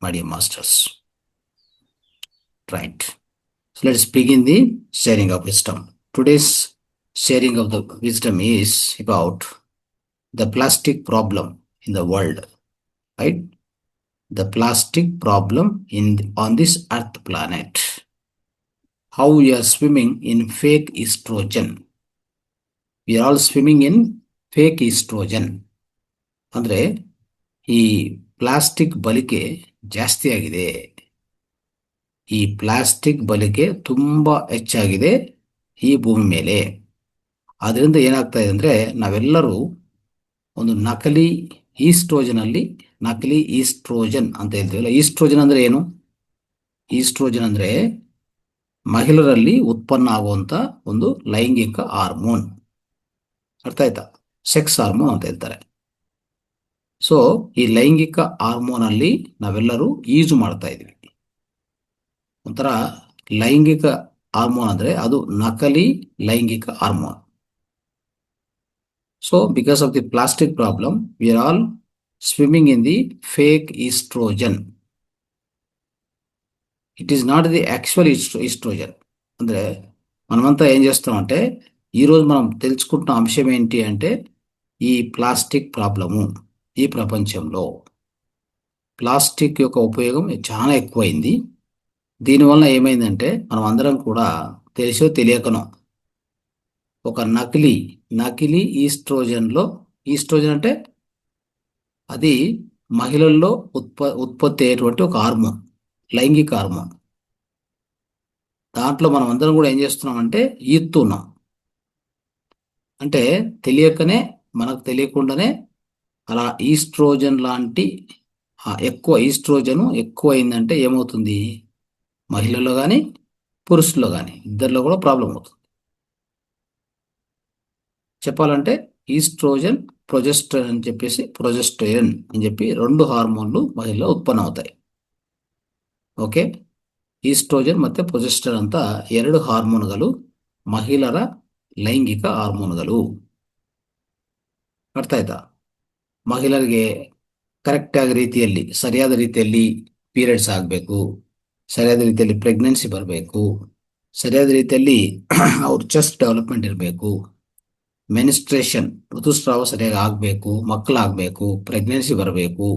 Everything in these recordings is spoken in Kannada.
my dear masters. Right. So let's begin the sharing of wisdom. Today's sharing of the wisdom is about the plastic problem in the world. Right? The plastic problem on this earth planet. How we are swimming in fake estrogen. We are all swimming in fake estrogen. ಅಂದ್ರೆ ಈ ಪ್ಲಾಸ್ಟಿಕ್ ಬಳಕೆ ಜಾಸ್ತಿ ಆಗಿದೆ. ಈ ಪ್ಲಾಸ್ಟಿಕ್ ಬಳಕೆ ತುಂಬಾ ಹೆಚ್ಚಾಗಿದೆ ಈ ಭೂಮಿ ಮೇಲೆ. ಅದರಿಂದ ಏನಾಗ್ತಾ ಇದೆ ಅಂದ್ರೆ ನಾವೆಲ್ಲರೂ ಒಂದು ನಕಲಿ ಈಸ್ಟ್ರೋಜನ್ ಅಂತ ಹೇಳ್ತೀವಲ್ಲ. ಈಸ್ಟ್ರೋಜನ್ ಅಂದ್ರೆ ಏನು? ಈಸ್ಟ್ರೋಜನ್ ಅಂದ್ರೆ ಮಹಿಳೆಯರಲ್ಲಿ ಉತ್ಪನ್ನ ಆಗುವಂತ ಒಂದು ಲೈಂಗಿಕ ಹಾರ್ಮೋನ್. ಅರ್ಥ ಆಯ್ತಾ? ಸೆಕ್ಸ್ ಹಾರ್ಮೋನ್ ಅಂತ ಹೇಳ್ತಾರೆ. ಸೊ ಈ ಲೈಂಗಿಕ ಹಾರ್ಮೋನ್ ಅಲ್ಲಿ ನಾವೆಲ್ಲರೂ ಯೂಸ್ ಮಾಡ್ತಾ ಇದೀವಿ. ಒಂಥರ ಲೈಂಗಿಕ ಹಾರ್ಮೋನ್ ಅಂದ್ರೆ ಅದು ನಕಲಿ ಲೈಂಗಿಕ hormone. So because of the plastic problem, we are all swimming in the fake estrogen. It is not the actual estrogen. ಅಂದ್ರೆ మనమంతా ఏం చేస్తామంటే ఈరోజు మనం తెలుసుకుంటున్న అంశం ఏంటి అంటే ఈ ప్లాస్టిక్ ప్రాబ్లము. ఈ ప్రపంచంలో ప్లాస్టిక్ యొక్క ఉపయోగం చాలా ఎక్కువైంది. దీనివల్ల ఏమైందంటే మనం అందరం కూడా తెలిసో తెలియకనో ఒక నకిలీ ఈస్ట్రోజన్ అంటే అది మహిళల్లో ఉత్పత్తి అయ్యేటువంటి ఒక హార్మోన్, లైంగిక హార్మోన్. దాంట్లో మనం అందరం కూడా ఏం చేస్తున్నామంటే ఈస్తున్నాం. అంటే మనకు తెలియకుండానే అలా ఈస్ట్రోజన్ లాంటి ఈస్ట్రోజన్ ఎక్కువ అయిందంటే ఏమవుతుంది? మహిళల్లో కానీ పురుషుల్లో కానీ ఇద్దరిలో కూడా ప్రాబ్లం అవుతుంది. చెప్పాలంటే ఈస్ట్రోజన్, ప్రొజెస్టెరాన్ అని చెప్పి 2 ಹಾರ್ಮೋನ್లు ಮಹಿಳೆಯಲ್ಲಿ ಉತ್ಪನ್ನ అవుతాయి. ಓಕೆ, ಈಸ್ಟ್ರೋಜನ್ ಮತ್ತೆ ಪ್ರೊಜೆಸ್ಟೆರಾನ್ ಅಂತ 2 ಹಾರ್ಮೋನ್ಗಳು ಮಹಿಳೆಯರ ಲೈಂಗಿಕ ಹಾರ್ಮೋನ್ಗಳು. ಅರ್ಥ ಆಯ್ತಾ? ಮಹಿಳೆಯರಿಗೆ ಸರಿಯಾದ ರೀತಿಯಲ್ಲಿ ಪೀರಿಯಡ್ಸ್ ಆಗಬೇಕು, ಸರಿಯಾದ ರೀತಿಯಲ್ಲಿ ಪ್ರೆಗ್ನೆನ್ಸಿ ಬರಬೇಕು, ಸರಿಯಾದ ರೀತಿಯಲ್ಲಿ ಅವ್ರ ಚೆಸ್ಟ್ ಡೆವಲಪ್ಮೆಂಟ್ ಇರಬೇಕು, ಮೆನಿಸ್ಟ್ರೇಷನ್ ಋತುಸ್ರಾವ ಸರಿಯಾಗಿ ಆಗಬೇಕು, ಮಕ್ಕಳಾಗಬೇಕು, ಪ್ರೆಗ್ನೆನ್ಸಿ ಬರಬೇಕು,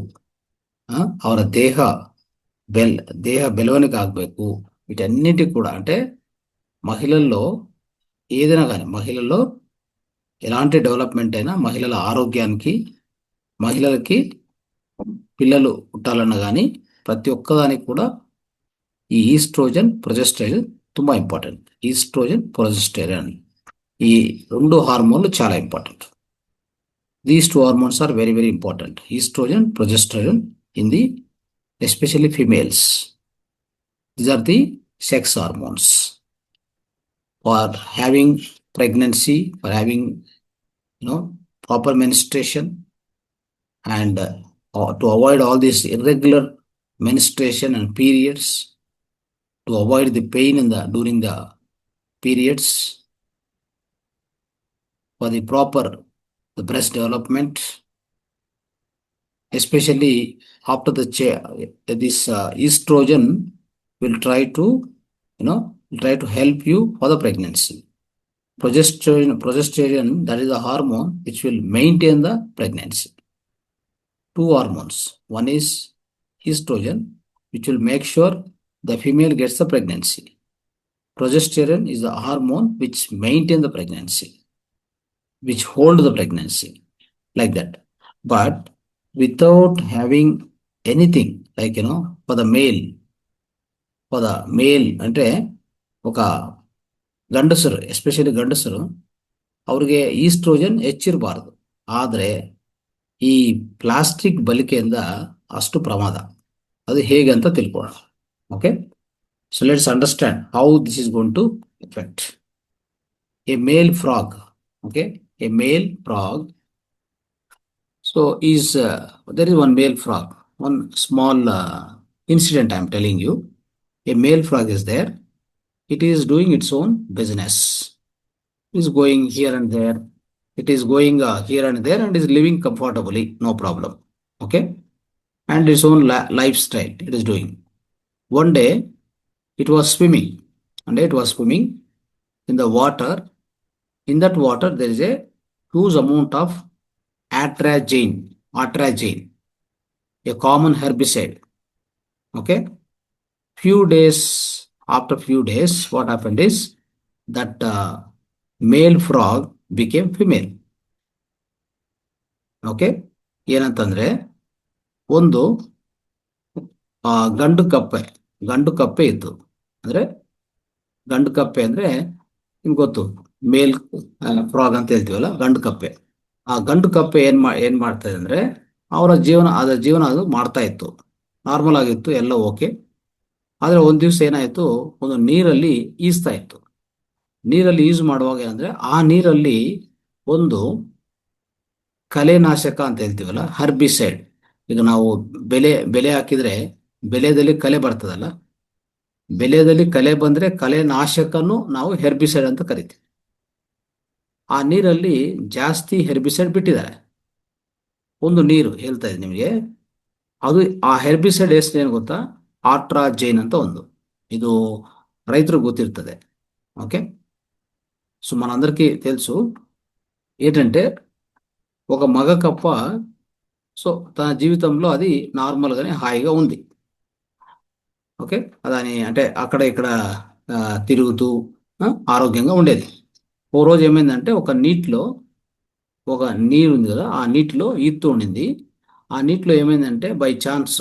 ಅವರ ದೇಹ ಬೆಳವಣಿಗೆ ಆಗಬೇಕು. వీటన్నిటి కూడా అంటే మహిళల్లో ఏదైనా కానీ మహిళల్లో ఎలాంటి డెవలప్మెంట్ అయినా మహిళల ఆరోగ్యానికి, మహిళలకి పిల్లలు పుట్టాలన్నా కానీ ప్రతి ఒక్కదానికి కూడా ఈ ఈస్ట్రోజన్, ప్రొజెస్టెరాన్ ತುಂಬಾ ఇంపార్టెంట్. ఈస్ట్రోజన్, ప్రొజెస్టెరాన్ ఈ 2 హార్మోన్లు చాలా important. These 2 hormones are very, very important. Estrogen, progesterone in the especially females. These are the sex hormones. For having pregnancy, for having proper menstruation, and to avoid all this irregular menstruation and periods, to avoid the pain during the periods, for the proper breast development, especially after this estrogen will try to help you for the pregnancy. Progesterone, that is the hormone which will maintain the pregnancy. 2 hormones. One is estrogen, which will make sure the female gets the pregnancy. Progesterone is the hormone which maintain the pregnancy, which hold the pregnancy, like that. But without having anything, like for the male అంటే ఒక ಗಂಡಸರು, ಎಸ್ಪೆಷಲಿ ಗಂಡಸರು, ಅವ್ರಿಗೆ ಈಸ್ಟ್ರೋಜನ್ ಹೆಚ್ಚಿರಬಾರ್ದು. ಆದರೆ ಈ ಪ್ಲಾಸ್ಟಿಕ್ ಬಳಕೆಯಿಂದ ಅಷ್ಟು ಪ್ರಮಾದ. ಅದು ಹೇಗೆ ಅಂತ ತಿಳ್ಕೊಳ್ಳೋಣ. Okay, so let's understand how this is going to effect a male frog. Okay, a male frog. So there is one male frog. One small incident I am telling you. A male frog is there. It is doing its own business. It is going here and there. It is going here and there and is living comfortably, no problem. Okay. and its own lifestyle it is doing. One day it was swimming. One day it was swimming in the water. In that water there is a huge amount of atrazine, atrazine, a common herbicide. Okay. Few days After few days, what happened is that male frog became female. Okay. ಏನಂತಂದ್ರೆ ಒಂದು ಗಂಡು ಕಪ್ಪೆ ಗಂಡು ಕಪ್ಪೆ ಇತ್ತು. ಅಂದ್ರೆ ಗಂಡು ಕಪ್ಪೆ ಅಂದ್ರೆ ನಿಮ್ಗೆ ಗೊತ್ತು, ಮೇಲ್ ಫ್ರಾಗ್ ಅಂತ ಹೇಳ್ತೀವಲ್ಲ, ಗಂಡು ಕಪ್ಪೆ. ಆ ಗಂಡು ಕಪ್ಪೆ ಏನ್ ಮಾಡ್ತಾ ಇದೆ ಅಂದ್ರೆ ಅದರ ಜೀವನ ಅದು ಮಾಡ್ತಾ ಇತ್ತು. ನಾರ್ಮಲ್ ಆಗಿತ್ತು, ಎಲ್ಲ ಓಕೆ. ಆದ್ರೆ ಒಂದ್ ದಿವ್ಸ ಏನಾಯ್ತು, ಒಂದು ನೀರಲ್ಲಿ ಈಜ್ತಾ ಇತ್ತು. ನೀರಲ್ಲಿ ಈಜು ಮಾಡುವಾಗ ಏನಂದ್ರೆ ಆ ನೀರಲ್ಲಿ ಒಂದು ಕಲೆನಾಶಕ ಅಂತ ಹೇಳ್ತೀವಲ್ಲ, ಹರ್ಬಿಸೈಡ್. ಈಗ ನಾವು ಬೆಲೆ ಹಾಕಿದ್ರೆ ಬೆಳೆದಲ್ಲಿ ಕಲೆ ಬರ್ತದಲ್ಲ, ಬೆಳೆದಲ್ಲಿ ಕಲೆ ಬಂದ್ರೆ ಕಲೆನಾಶಕನು ನಾವು ಹೆರ್ಬಿಸೈಡ್ ಅಂತ ಕರಿತೀವಿ. ಆ ನೀರಲ್ಲಿ ಜಾಸ್ತಿ ಹೆರ್ಬಿಸೈಡ್ ಬಿಟ್ಟಿದ್ದಾರೆ. ಒಂದು ನೀರು ಹೇಳ್ತಾ ಇದೆ ನಿಮಗೆ, ಅದು ಆ ಹೆರ್ಬಿಸೈಡ್ ಹೆಸರು ಏನು ಗೊತ್ತಾ? ಆಟ್ರಾಜೈನ್ ಅಂತ ಒಂದು. ಇದು రైతులకు గుర్తిರ್ತದೆ. ఓకే. సో మనందరికీ తెలుసు ఏంటంటే ఒక మగ కప్ప సో తన జీవితంలో అది నార్మల్గానే హాయిగా ఉంది. ఓకే. అదని అంటే అక్కడ ఇక్కడ తిరుగుతూ ఆరోగ్యంగా ఉండేది. ఓ రోజు ఏమైందంటే ఒక నీరు ఉంది కదా, ఆ నీటిలో ఈదుతూ ఉండింది. ఆ నీటిలో ఏమైందంటే బై ఛాన్స్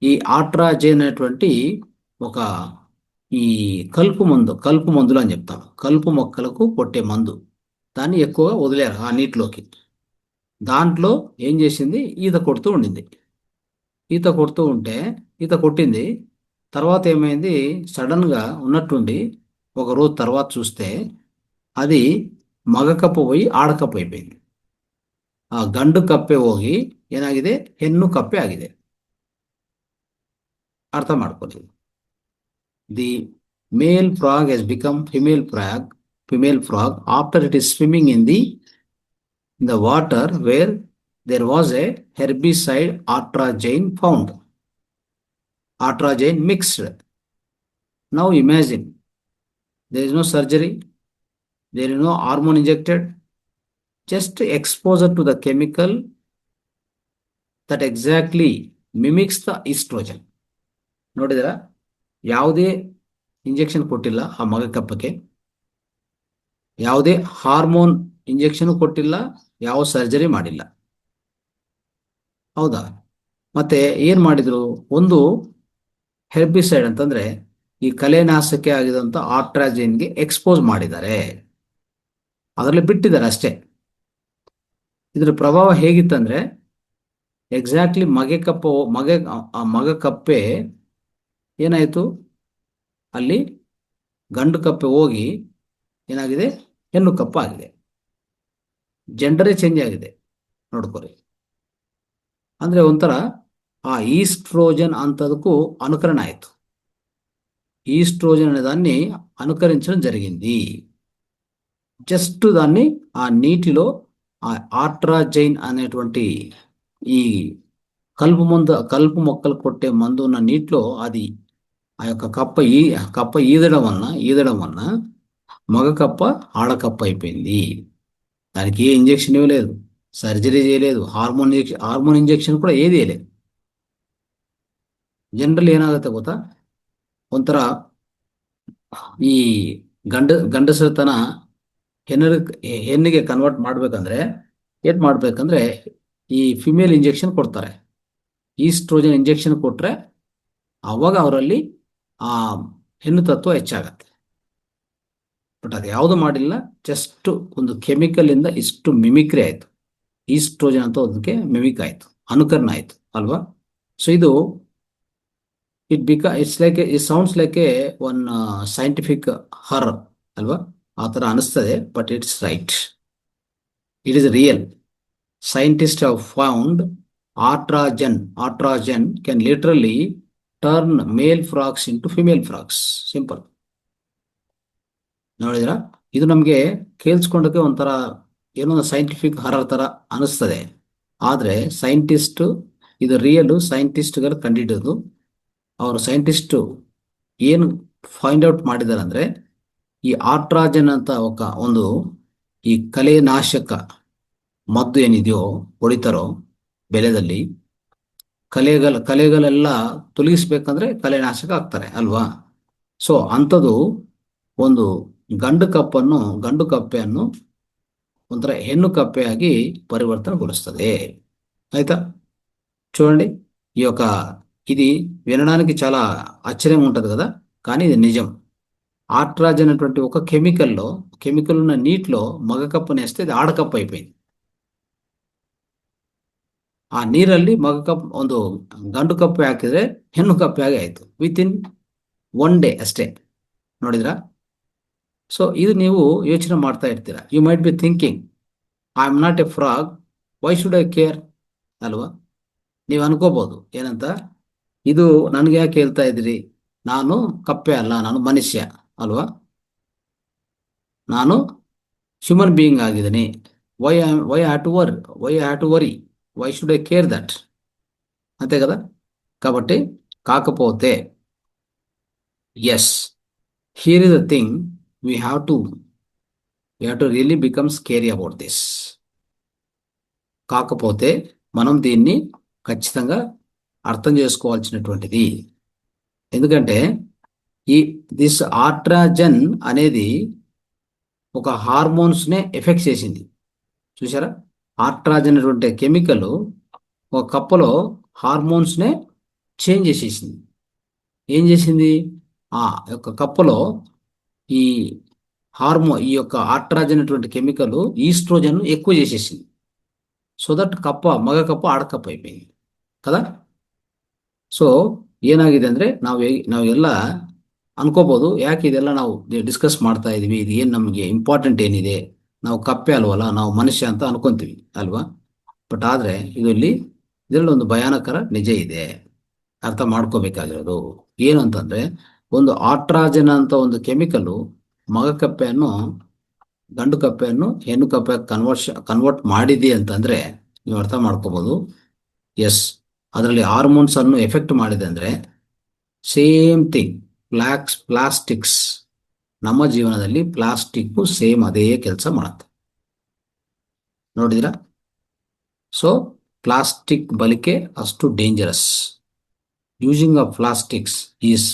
ఈ ఆట్రాజైన్ అనేటువంటి ఒక ఈ కలుపు మందులు అని చెప్తాం, కలుపు మొక్కలకు కొట్టే మందు, దాన్ని ఎక్కువగా వదిలేరు ఆ నీటిలోకి. దాంట్లో ఏం చేసింది, ఈత కొడుతూ ఉండింది. ఈత కొడుతూ ఉంటే ఈత కొట్టింది. తర్వాత ఏమైంది, సడన్గా ఉన్నట్టుండి ఒక రోజు తర్వాత చూస్తే అది మగ కప్ప పోయి ఆడకప్ప అయిపోయింది. ಆ ಗಂಡು ಕಪ್ಪೆ ಹೋಗಿ ಏನಾಗಿದೆ, ಹೆಣ್ಣು ಕಪ್ಪೆ ಆಗಿದೆ. ಅರ್ಥ ಮಾಡ್ಕೊಳ್ಳಿ. The male frog has become female frog after it is swimming in the water where there was a herbicide atrazine found. Atrazine mixed. Now imagine, there is no surgery, there is no hormone injected, just exposure to the chemical that exactly mimics the estrogen. ನೋಡಿದ್ರ, ಯಾವುದೇ ಇಂಜೆಕ್ಷನ್ ಕೊಟ್ಟಿಲ್ಲ ಆ ಮಗ ಕಪ್ಪಕ್ಕೆ, ಯಾವುದೇ ಹಾರ್ಮೋನ್ ಇಂಜೆಕ್ಷನ್ ಕೊಟ್ಟಿಲ್ಲ, ಯಾವ ಸರ್ಜರಿ ಮಾಡಿಲ್ಲ. ಹೌದಾ? ಮತ್ತೆ ಏನ್ ಮಾಡಿದ್ರು, ಒಂದು ಹೆರ್ಬಿಸೈಡ್ ಅಂತಂದ್ರೆ ಈ ಕಲೆನಾಶಕ ಆಗಿದಂತ ಆಟ್ರಾಜಿನ್ಗೆ ಎಕ್ಸ್ಪೋಸ್ ಮಾಡಿದ್ದಾರೆ, ಅದರಲ್ಲಿ ಬಿಟ್ಟಿದ್ದಾರೆ ಅಷ್ಟೇ. ಇದ್ರ ಪ್ರಭಾವ ಹೇಗಿತ್ತಂದ್ರೆ ಎಕ್ಸಾಕ್ಟ್ಲಿ ಮಗ ಕಪ್ಪೆ ಏನಾಯ್ತು, ಅಲ್ಲಿ ಗಂಡು ಕಪ್ಪೆ ಹೋಗಿ ಏನಾಗಿದೆ, ಹೆಣ್ಣು ಕಪ್ಪ ಆಗಿದೆ. ಜೆಂಡರೇ ಚೇಂಜ್ ಆಗಿದೆ. ನೋಡ್ಕೊರಿ. ಅಂದ್ರೆ ಒಂಥರ ఆ ఈస్ట్రోజన్ అంతకు అనుకరణ ఆಯ್ತು. ఈస్ట్రోజన్ అనే దాన్ని అనుకరించడం జరిగింది. జస్ట్ దాన్ని ఆ నీటిలో ఆ ఆట్రాజైన్ అనేటువంటి ఈ కలుపు మొక్కలు కొట్టే మందు ఉన్న నీటిలో అది ఆ యొక్క కప్ప ఈదడం వలన మగ కప్ప ఆడకప్ప అయిపోయింది. దానికి ఏ ఇంజెక్షన్ ఇవ్వలేదు, సర్జరీ చేయలేదు, హార్మోన్ ఇంజెక్షన్ ಕೂಡ ఏది వేయలేదు. ಜನರಲ್ ಏನಾಗುತ್ತೆ ಗೊತ್ತಾ, ಒಂಥರ ಈ ಗಂಡಸತನ ಹೆಣ್ಣಿಗೆ ಕನ್ವರ್ಟ್ ಮಾಡ್ಬೇಕಂದ್ರೆ ಏನ್ ಮಾಡ್ಬೇಕಂದ್ರೆ ಈ ಫಿಮೇಲ್ ಇಂಜೆಕ್ಷನ್ ಕೊಡ್ತಾರೆ. ಈಸ್ಟ್ರೋಜನ್ ಇಂಜೆಕ್ಷನ್ ಕೊಟ್ರೆ ಅವಾಗ ಅವರಲ್ಲಿ ಆ ಹೆಣ್ಣು ತತ್ವ ಹೆಚ್ಚಾಗತ್ತೆ. ಬಟ್ ಅದು ಯಾವುದು ಮಾಡಿಲ್ಲ, ಜಸ್ಟ್ ಒಂದು ಕೆಮಿಕಲ್ ಇಂದ ಇಷ್ಟು ಮಿಮಿಕ್ರಿ ಆಯ್ತು. ಈಸ್ಟ್ರೋಜನ್ ಅಂತ ಅದಕ್ಕೆ ಮಿಮಿಕ್ ಆಯ್ತು, ಅನುಕರಣ ಆಯ್ತು ಅಲ್ವಾ. ಸೊ ಇದು it sounds like one scientific horror ಅಲ್ವಾ, ಆ ಥರ ಅನಿಸ್ತದೆ. But it's right, it is real. Scientists have found atrazine can literally turn male frogs into female frogs. Simple. ನೋಡಿದ್ರ, ಇದು ನಮಗೆ ಕೇಳಿಸ್ಕೊಂಡಕ್ಕೆ ಒಂಥರ ಏನೋ ಸೈಂಟಿಫಿಕ್ ಹರರ್ ತರ ಅನಿಸ್ತದೆ. ಆದ್ರೆ ಸೈಂಟಿಸ್ಟ್ ಇದು ರಿಯಲ್ ಸೈಂಟಿಸ್ಟ್ಗಳು ಕಂಡಿಡಿಯೋದು. ಅವರು ಸೈಂಟಿಸ್ಟು ಏನು ಫೈಂಡ್ ಔಟ್ ಮಾಡಿದ್ದಾರೆ ಅಂದರೆ, ಈ ಆರ್ಟ್ರಾಜನ್ ಅಂತ ಒಂದು ಈ ಕಲೆನಾಶಕ ಮದ್ದು ಏನಿದೆಯೋ ಹೊಡಿತಾರೋ ಬೆಳೆದಲ್ಲಿ, ಕಲೆಗಳೆಲ್ಲ ತೊಲಗಿಸ್ಬೇಕಂದ್ರೆ ಕಲೆನಾಶಕ ಹಾಕ್ತಾರೆ ಅಲ್ವಾ. ಸೊ ಅಂಥದ್ದು ಒಂದು ಗಂಡು ಕಪ್ಪೆಯನ್ನು ಒಂಥರ ಹೆಣ್ಣು ಕಪ್ಪೆಯಾಗಿ పరివర్తనಗೊలుస్తుంది. ಆಯ್ತಾ? చూడండి, ఈ యొక్క ఇది వినడానికి చాలా ఆశ్చర్యంగా ఉంటుంది కదా, కానీ ఇది నిజం. ఆర్ట్రాజ్ అనేటువంటి ఒక కెమికల్ ఉన్న నీటిలో మగ కప్పను వేస్తే ఇది ఆడకప్పు అయిపోయింది. ಆ ನೀರಲ್ಲಿ ಮಗ ಕಪ್ಪು ಒಂದು ಗಂಡು ಕಪ್ಪೆ ಹಾಕಿದ್ರೆ ಹೆಣ್ಣು ಕಪ್ಪೆ ಆಗಿ ಆಯಿತು ವಿತಿನ್ 1 day ಅಷ್ಟೇ. ನೋಡಿದ್ರಾ? ಸೊ ಇದು ನೀವು ಯೋಚನೆ ಮಾಡ್ತಾ ಇರ್ತೀರಾ. You might be thinking, I am not a frog, why should I care ಅಲ್ವಾ? ನೀವು ಅನ್ಕೋಬಹುದು ಏನಂತ, ಇದು ನನಗೆ ಯಾಕೆ ಹೇಳ್ತಾ ಇದ್ದೀರಿ, ನಾನು ಕಪ್ಪೆ ಅಲ್ಲ, ನಾನು ಮನುಷ್ಯ ಅಲ್ವಾ, ನಾನು ಹ್ಯೂಮನ್ ಬೀಯಿಂಗ್ ಆಗಿದ್ದೀನಿ, why have to worry, why should I care that ಅಂತೆ కదా. కాబట్టి కాకపోతే yes, here is the thing, we have to really become scary about this. కాకపోతే మనం దీన్ని ఖచ్చితంగా అర్థం చేసుకోవాల్సినటువంటిది. ఎందుకంటే దిస్ ఆర్ట్రాజన్ అనేది ఒక హార్మోన్స్నే ఎఫెక్ట్ చేసింది. చూసారా? ఆర్ట్రాజన్ అనేటువంటి కెమికల్ ఒక కప్పలో హార్మోన్స్నే చేంజ్ చేసేసింది. ఏం చేసింది? ఆ యొక్క కప్పలో ఈ ఈ యొక్క ఆర్ట్రాజన్ అనేటువంటి కెమికల్ ఈస్ట్రోజన్ ఎక్కువ చేసేసింది. ಸೊ ದಟ್ ಮಗ ಕಪ್ಪ ಆಡಕಪ್ಪ అయిపోయింది కదా. ಸೊ ಏನಾಗಿದೆ ಅಂದರೆ ನಾವೆಲ್ಲ ಅನ್ಕೋಬಹುದು, ಯಾಕೆ ಇದೆಲ್ಲ ನಾವು ಡಿಸ್ಕಸ್ ಮಾಡ್ತಾ ಇದೀವಿ, ಇದು ಏನು ನಮಗೆ ಇಂಪಾರ್ಟೆಂಟ್ ಏನಿದೆ, ನಾವು ಕಪ್ಪೆ ಅಲ್ವಲ್ಲ, ನಾವು ಮನುಷ್ಯ ಅಂತ ಅನ್ಕೊಂತೀವಿ ಅಲ್ವಾ. ಬಟ್ ಆದರೆ ಇದರಲ್ಲಿ ಒಂದು ಭಯಾನಕರ ನಿಜ ಇದೆ, ಅರ್ಥ ಮಾಡ್ಕೋಬೇಕಾಗಿರೋದು ಏನು ಅಂತಂದ್ರೆ, ಒಂದು ಆರ್ಟ್ರಾಜನ್ ಅಂತ ಒಂದು ಕೆಮಿಕಲ್ ಮಗ ಕಪ್ಪೆಯನ್ನು ಗಂಡು ಕಪ್ಪೆಯನ್ನು ಹೆಣ್ಣು ಕಪ್ಪೆ ಕನ್ವರ್ಟ್ ಮಾಡಿದೆ ಅಂತಂದ್ರೆ ನೀವು ಅರ್ಥ ಮಾಡ್ಕೋಬಹುದು. ಎಸ್, ಅದರಲ್ಲಿ ಹಾರ್ಮೋನ್ಸ್ ಅನ್ನು ಎಫೆಕ್ಟ್ ಮಾಡಿದೆ ಅಂದ್ರೆ ಸೇಮ್ ಥಿಂಗ್ ಪ್ಲಾಸ್ಟಿಕ್ಸ್, ನಮ್ಮ ಜೀವನದಲ್ಲಿ ಪ್ಲಾಸ್ಟಿಕ್ ಸೇಮ್ ಅದೇ ಕೆಲಸ ಮಾಡುತ್ತೆ. ನೋಡಿದಿರಾ? ಸೊ ಪ್ಲಾಸ್ಟಿಕ್ ಬಳಕೆ ಅಷ್ಟು dangerous. Using of plastics is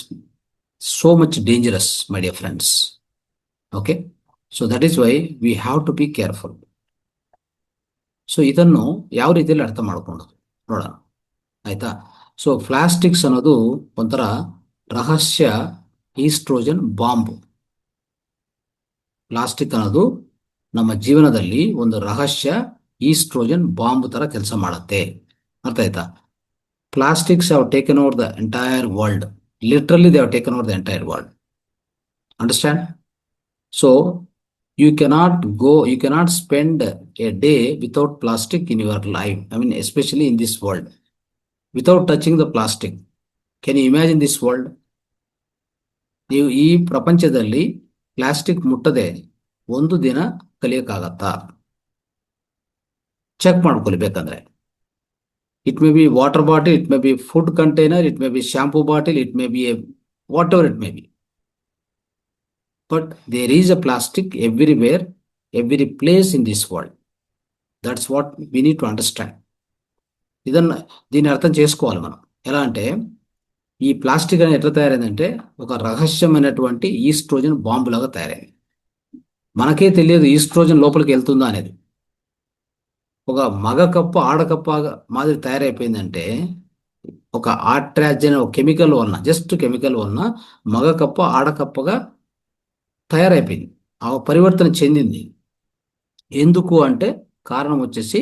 so much dangerous my dear friends. Okay, so that is why we have to be careful. So ಇದನ್ನು ಯಾವ ರೀತಿಯಲ್ಲಿ ಅರ್ಥ ಮಾಡ್ಕೊಂಡದು ನೋಡೋಣ, ಆಯ್ತಾ? ಸೊ ಪ್ಲಾಸ್ಟಿಕ್ಸ್ ಅನ್ನೋದು ಒಂಥರ ರಹಸ್ಯ ಈಸ್ಟ್ರೋಜನ್ ಬಾಂಬ್. ಪ್ಲಾಸ್ಟಿಕ್ ಅನ್ನೋದು ನಮ್ಮ ಜೀವನದಲ್ಲಿ ಒಂದು ರಹಸ್ಯ ಈಸ್ಟ್ರೋಜನ್ ಬಾಂಬ್ ತರ ಕೆಲಸ ಮಾಡುತ್ತೆ. ಅರ್ಥ ಆಯ್ತಾ? Plastics have taken over the entire world. Literally they have taken over the entire world. Understand? So you cannot spend a day without plastic in your life. I mean, especially in this world, without touching the plastic. Can you imagine this world? ನೀವು ಈ ಪ್ರಪಂಚದಲ್ಲಿ ಪ್ಲಾಸ್ಟಿಕ್ ಮುಟ್ಟದೆ ಒಂದು ದಿನ ಕಲಿಯಕ್ಕಾಗತ್ತಾ? ಚೆಕ್ ಮಾಡ್ಕೊಳ್ಳಿ ಬೇಕಂದ್ರೆ. It may be water bottle, it may be food container, it may be shampoo bottle, it may be what ever it may be. But there is a plastic everywhere, every place in this world. That's what we need to understand. దీన్ని అర్థం చేసుకోవాలి మనం. ఎలా అంటే, ఈ ప్లాస్టిక్ అనేది ఎట్లా తయారైందంటే ఒక రహస్యమైనటువంటి ఈస్ట్రోజన్ బాంబు లాగా తయారైంది. మనకే తెలియదు ఈస్ట్రోజన్ లోపలికి వెళ్తుందా అనేది. ఒక మగ కప్ప ఆడకప్ప మాదిరి తయారైపోయిందంటే, ఒక ఆర్ట్రాజన్ కెమికల్ వలన, జస్ట్ కెమికల్ వలన మగ కప్ప ఆడకప్పగా తయారైపోయింది, ఆ పరివర్తన చెందింది. ఎందుకు అంటే కారణం వచ్చేసి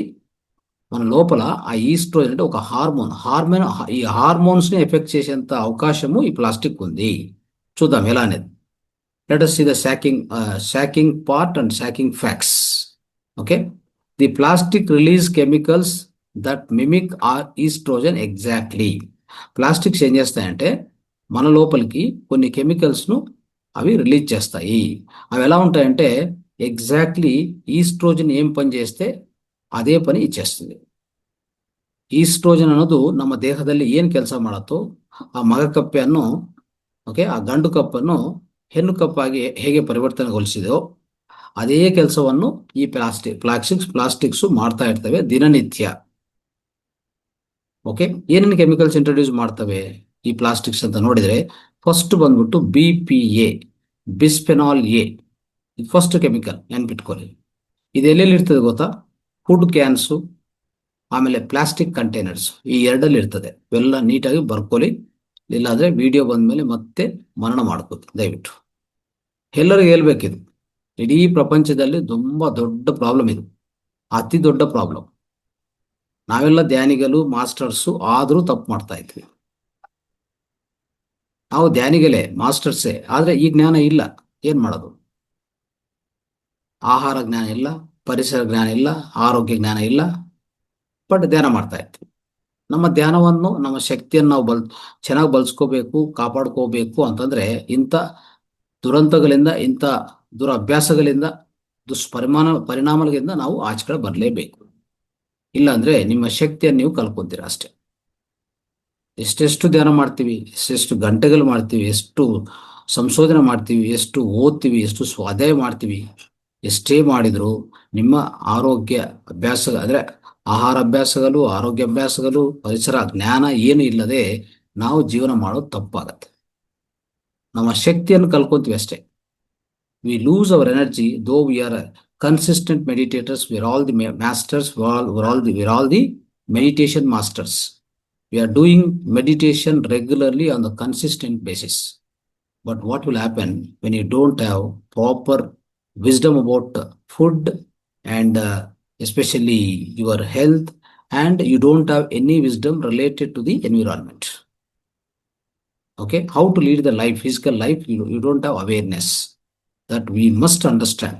మన లోపల ఆ ఈస్ట్రోజన్ అంటే ఒక హార్మోన్ ఈ హార్మోన్స్ని ఎఫెక్ట్ చేసేంత అవకాశము ఈ ప్లాస్టిక్ ఉంది. చూద్దాం ఎలా అనేది. Let us see the sacking part and sacking facts. Okay, the plastic release chemicals that mimic our estrogen exactly. Plastics ఏం చేస్తాయంటే మన లోపలికి కొన్ని కెమికల్స్ను అవి రిలీజ్ చేస్తాయి. అవి ఎలా ఉంటాయంటే ఎగ్జాక్ట్లీ ఈస్ట్రోజన్ ఏం పని చేస్తే అదే పని ఇచ్చేస్తుంది. ಈಸ್ಟ್ರೋಜನ್ ಅನ್ನೋದು ನಮ್ಮ ದೇಹದಲ್ಲಿ ಏನು ಕೆಲಸ ಮಾಡತ್ತೋ ಆ ಮಗಕಪ್ಪೆಯನ್ನು, ಓಕೆ, ಆ ಗಂಡು ಕಪ್ಪನ್ನು ಹೆಣ್ಣು ಕಪ್ಪಾಗಿ ಹೇಗೆ ಪರಿವರ್ತನೆಗೊಳಿಸಿದೆಯೋ ಅದೇ ಕೆಲಸವನ್ನು ಈ ಪ್ಲಾಸ್ಟಿಕ್ಸ್ ಮಾಡ್ತಾ ಇರ್ತವೆ ದಿನನಿತ್ಯ. ಓಕೆ, ಏನೇನು ಕೆಮಿಕಲ್ಸ್ ಇಂಟ್ರೊಡ್ಯೂಸ್ ಮಾಡ್ತವೆ ಈ ಪ್ಲಾಸ್ಟಿಕ್ಸ್ ಅಂತ ನೋಡಿದ್ರೆ, ಫಸ್ಟ್ ಬಂದ್ಬಿಟ್ಟು BPA, ಬಿಸ್ಫೆನಾಲ್ ಎ. ಇದು ಫಸ್ಟ್ ಕೆಮಿಕಲ್, ನೆನ್ಪಿಟ್ಕೊಳ್ಳಿ. ಇದು ಎಲ್ಲೆಲ್ಲಿ ಇರ್ತದೆ ಗೊತ್ತಾ? ಫುಡ್ ಕ್ಯಾನ್ಸು, ಆಮೇಲೆ ಪ್ಲಾಸ್ಟಿಕ್ ಕಂಟೈನರ್ಸ್, ಈ ಎರಡಲ್ಲಿ ಇರ್ತದೆ. ಇವೆಲ್ಲ ನೀಟಾಗಿ ಬರ್ಕೊಳ್ಳಿ, ಇಲ್ಲಾಂದ್ರೆ ವಿಡಿಯೋ ಬಂದ್ಮೇಲೆ ಮತ್ತೆ ಮರಣ ಮಾಡ್ಕೋದು ದಯವಿಟ್ಟು. ಎಲ್ಲರಿಗೂ ಹೇಳ್ಬೇಕಿದು. ಇಡೀ ಪ್ರಪಂಚದಲ್ಲಿ ತುಂಬಾ ದೊಡ್ಡ ಪ್ರಾಬ್ಲಮ್ ಇದು, ಅತಿ ದೊಡ್ಡ ಪ್ರಾಬ್ಲಮ್. ನಾವೆಲ್ಲ ಧ್ಯಾನಿಗಳು, ಮಾಸ್ಟರ್ಸು, ಆದರೂ ತಪ್ಪು ಮಾಡ್ತಾ ಇದ್ವಿ. ನಾವು ಧ್ಯಾನಿಗಳೇ, ಮಾಸ್ಟರ್ಸೇ, ಆದ್ರೆ ಈ ಜ್ಞಾನ ಇಲ್ಲ. ಏನ್ ಮಾಡೋದು? ಆಹಾರ ಜ್ಞಾನ ಇಲ್ಲ, ಪರಿಸರ ಜ್ಞಾನ ಇಲ್ಲ, ಆರೋಗ್ಯ ಜ್ಞಾನ ಇಲ್ಲ, ಬಟ್ ಧ್ಯಾನ ಮಾಡ್ತಾ ಇದ್ವಿ. ನಮ್ಮ ಧ್ಯಾನವನ್ನು, ನಮ್ಮ ಶಕ್ತಿಯನ್ನು ನಾವು ಚೆನ್ನಾಗಿ ಬಳಸ್ಕೋಬೇಕು, ಕಾಪಾಡ್ಕೋಬೇಕು ಅಂತಂದ್ರೆ ಇಂಥ ದುರಂತಗಳಿಂದ, ಇಂಥ ದುರಭ್ಯಾಸಗಳಿಂದ, ಪರಿಣಾಮಗಳಿಂದ ನಾವು ಆಚೆ ಕಡೆ ಬರಲೇಬೇಕು. ಇಲ್ಲಾಂದ್ರೆ ನಿಮ್ಮ ಶಕ್ತಿಯನ್ನು ನೀವು ಕಳ್ಕೊಂತೀರ ಅಷ್ಟೇ. ಎಷ್ಟೆಷ್ಟು ಧ್ಯಾನ ಮಾಡ್ತೀವಿ, ಎಷ್ಟೆಷ್ಟು ಗಂಟೆಗಳು ಮಾಡ್ತೀವಿ, ಎಷ್ಟು ಸಂಶೋಧನೆ ಮಾಡ್ತೀವಿ, ಎಷ್ಟು ಓದ್ತೀವಿ, ಎಷ್ಟು ಸ್ವಾಧ್ಯಾಯ ಮಾಡ್ತೀವಿ, ಎಷ್ಟೇ ಮಾಡಿದ್ರು ನಿಮ್ಮ ಆರೋಗ್ಯ ಅಭ್ಯಾಸ ಅಂದ್ರೆ ಆಹಾರ ಅಭ್ಯಾಸಗಳು, ಆರೋಗ್ಯ ಅಭ್ಯಾಸಗಳು, ಪರಿಸರ ಜ್ಞಾನ ಏನು ಇಲ್ಲದೆ ನಾವು ಜೀವನ ಮಾಡೋದು ತಪ್ಪಾಗತ್ತೆ. ನಮ್ಮ ಶಕ್ತಿಯನ್ನು ಕಳ್ಕೊಂತೀವಿ ಅಷ್ಟೇ. We lose our energy though we are consistent meditators. We are all the masters, we are all the meditation masters. We are doing meditation regularly on the consistent basis. But what will happen when you don't have proper wisdom about food and especially your health, and you don't have any wisdom related to the environment? Okay, how to lead the life, physical life, you don't have awareness. That we must understand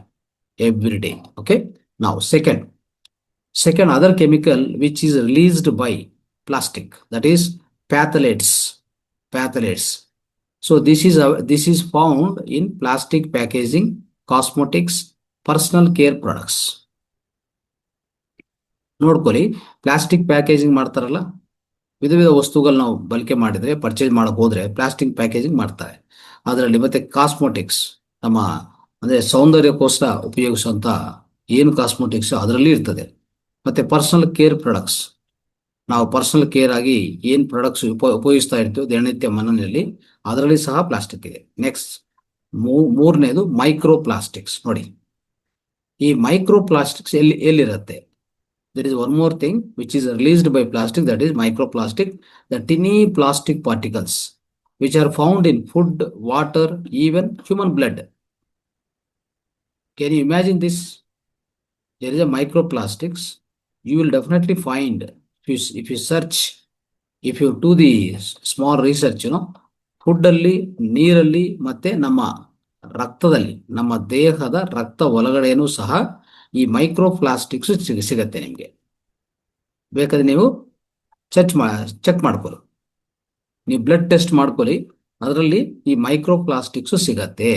every day. Okay, now second other chemical which is released by plastic, that is phthalates. So this is found in plastic packaging, cosmetics, personal care products. ನೋಡ್ಕೊಳ್ಳಿ, ಪ್ಲಾಸ್ಟಿಕ್ ಪ್ಯಾಕೇಜಿಂಗ್ ಮಾಡ್ತಾರಲ್ಲ, ವಿಧ ವಿಧ ವಸ್ತುಗಳು ನಾವು ಬಳಕೆ ಮಾಡಿದ್ರೆ, ಪರ್ಚೇಸ್ ಮಾಡಕ್ ಹೋದ್ರೆ ಪ್ಲಾಸ್ಟಿಕ್ ಪ್ಯಾಕೇಜಿಂಗ್ ಮಾಡ್ತಾರೆ. ಅದರಲ್ಲಿ ಮತ್ತೆ ಕಾಸ್ಮೆಟಿಕ್ಸ್, ನಮ್ಮ ಅಂದ್ರೆ ಸೌಂದರ್ಯಕ್ಕೋಸ್ಕರ ಉಪಯೋಗಿಸುವಂತ ಏನು ಕಾಸ್ಮೆಟಿಕ್ಸ್ ಅದರಲ್ಲಿ ಇರ್ತದೆ. ಮತ್ತೆ ಪರ್ಸನಲ್ ಕೇರ್ ಪ್ರಾಡಕ್ಟ್ಸ್, ನಾವು ಪರ್ಸನಲ್ ಕೇರ್ ಆಗಿ ಏನ್ ಪ್ರಾಡಕ್ಟ್ಸ್ ಉಪಯೋಗಿಸ್ತಾ ಇರ್ತೀವಿ ದಿನನಿತ್ಯ ಮನೆಯಲ್ಲಿ, ಅದರಲ್ಲಿ ಸಹ ಪ್ಲಾಸ್ಟಿಕ್ ಇದೆ. ನೆಕ್ಸ್ಟ್ ಮೂರನೇದು ಮೈಕ್ರೋ ಪ್ಲಾಸ್ಟಿಕ್ಸ್. ನೋಡಿ, ಈ ಮೈಕ್ರೋ ಪ್ಲಾಸ್ಟಿಕ್ಸ್ ಎಲ್ಲಿರುತ್ತೆ? There is one more thing which is released by plastic, that is microplastic, the tiny plastic particles which are found in food, water, even human blood. Can you imagine this? There is a microplastics. You will definitely find, if you search, if you do the small research, food ಅಲ್ಲಿ, ನೀರಲ್ಲಿ, ಮತ್ತೆ ನಮ್ಮ ರಕ್ತದಲ್ಲಿ, ನಮ್ಮ ದೇಹದ ರಕ್ತ ಒಳಗಡೆನೂ ಸಹ ಈ ಮೈಕ್ರೋ ಪ್ಲಾಸ್ಟಿಕ್ಸ್ ಸಿಗತ್ತೆ. ನಿಮಗೆ ಬೇಕಾದ್ರೆ ನೀವು ಚೆಕ್ ಮಾಡ್ಕೊಳ್ಳಿ, ನೀವು ಬ್ಲಡ್ ಟೆಸ್ಟ್ ಮಾಡ್ಕೊಳ್ಳಿ, ಅದರಲ್ಲಿ ಈ ಮೈಕ್ರೋ ಪ್ಲಾಸ್ಟಿಕ್ಸ್ ಸಿಗತ್ತೆ.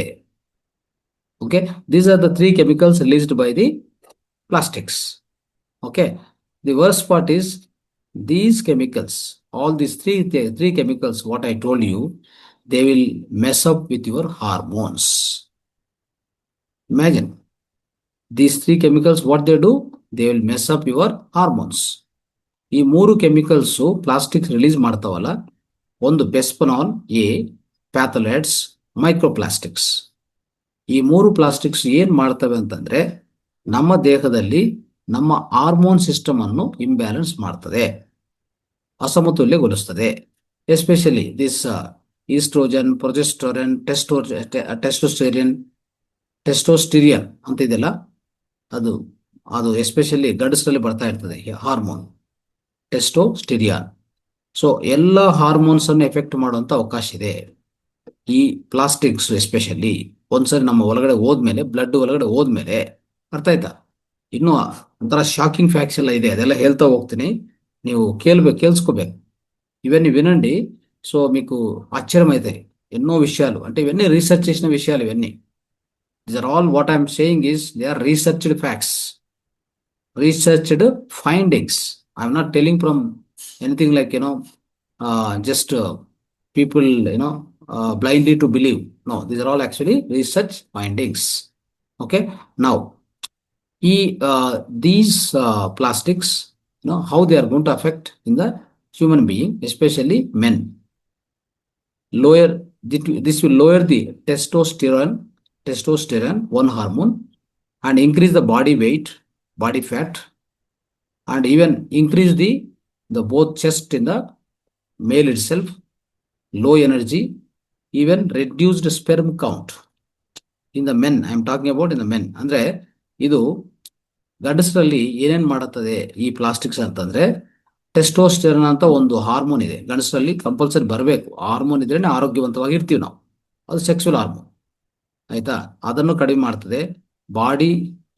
Okay, these are the 3 chemicals released by the plastics. Okay, the worst part is these chemicals, all these three chemicals what I told you, they will mess up with your hormones. Imagine these 3 chemicals, what they do, they will mess up your hormones. ಈ 3 ಕೆಮಿಕಲ್ಸ್ ಪ್ಲಾಸ್ಟಿಕ್ ರಿಲೀಸ್ ಮಾಡ್ತಾವಲ್ಲ, ಒಂದು ಬೆಸ್ಪನಾಲ್ ಎ, ಪ್ಯಾಥಲೇಟ್ಸ್, ಮೈಕ್ರೋಪ್ಲಾಸ್ಟಿಕ್ಸ್. ಈ 3 ಪ್ಲಾಸ್ಟಿಕ್ಸ್ ಏನ್ ಮಾಡ್ತವೆ ಅಂತಂದ್ರೆ ನಮ್ಮ ದೇಹದಲ್ಲಿ ನಮ್ಮ ಹಾರ್ಮೋನ್ ಸಿಸ್ಟಮ್ ಅನ್ನು ಇಂಬ್ಯಾಲೆನ್ಸ್ ಮಾಡ್ತದೆ, ಅಸಮತೋಲ್ಯಗೊಳಿಸ್ತದೆ. ಎಸ್ಪೆಷಲಿ ದಿಸ್ ಈಸ್ಟ್ರೋಜನ್, ಪ್ರೊಜೆಸ್ಟೋರನ್, ಟೆಸ್ಟೋಸ್ಟಿರಿಯನ್ ಅಂತ ಇದೆಲ್ಲ, ಅದು ಎಸ್ಪೆಷಲಿ ಗಂಡಸರಲ್ಲಿ ಬರ್ತಾ ಇರ್ತದೆ ಹಾರ್ಮೋನ್ ಟೆಸ್ಟೋಸ್ಟಿರಿಯಾನ್. ಸೊ ಎಲ್ಲ ಹಾರ್ಮೋನ್ಸ್ ಅನ್ನು ಎಫೆಕ್ಟ್ ಮಾಡುವಂತ ಅವಕಾಶ ಇದೆ ಈ ಪ್ಲಾಸ್ಟಿಕ್ಸ್. ಎಸ್ಪೆಷಲಿ ಒಂದ್ಸರಿ ನಮ್ಮ ಒಳಗಡೆ ಹೋದ್ಮೇಲೆ, ಬ್ಲಡ್ ಒಳಗಡೆ ಹೋದ್ಮೇಲೆ, ಅರ್ಥ ಆಯ್ತಾ? ಇನ್ನು ಒಂಥರ ಶಾಕಿಂಗ್ ಫ್ಯಾಕ್ಟ್ಸ್ ಎಲ್ಲ ಇದೆ, ಅದೆಲ್ಲ ಹೇಳ್ತಾ ಹೋಗ್ತೀನಿ, ನೀವು కేల్చుకోಬೇಕು. ఇవన్నీ వినండి. సో మీకు ఆశ్చర్యమైతాయి ఎన్నో విషయాలు, అంటే ఇవన్నీ రీసెర్చ్ చేసిన విషయాలు. ఇవన్నీ these are all what I'm saying is they are researched facts, researched findings. I'm not telling from anything like, just people, blindly to believe. No, these are all actually research findings. Okay. Now, these plastics, how they are going to affect in the human being, especially men. Lower, this will lower the testosterone, one hormone, and increase the body weight, body fat, and even increase the both chest in the male itself, low energy, even reduced sperm count in the men. I am talking about in the men. ಅಂದ್ರೆ ಇದು ಗಂಡಸರಲ್ಲಿ ಏನೇನ್ ಮಾಡುತ್ತದೆ ಈ ಪ್ಲಾಸ್ಟಿಕ್ಸ್ ಅಂತಂದ್ರೆ, ಟೆಸ್ಟೋಸ್ಟೆರಾನ್ ಅಂತ ಒಂದು ಹಾರ್ಮೋನ್ ಇದೆ ಗಂಡಸರಲ್ಲಿ, ಕಂಪಲ್ಸರಿ ಬರಬೇಕು. ಹಾರ್ಮೋನ್ ಇದ್ರೇನೆ ಆರೋಗ್ಯವಂತವಾಗಿ ಇರ್ತೀವಿ ನಾವು. ಅದು ಸೆಕ್ಸುವಲ್ ಹಾರ್ಮೋನ್. ಆಯ್ತಾ? ಅದನ್ನು ಕಡಿಮೆ ಮಾಡ್ತದೆ. ಬಾಡಿ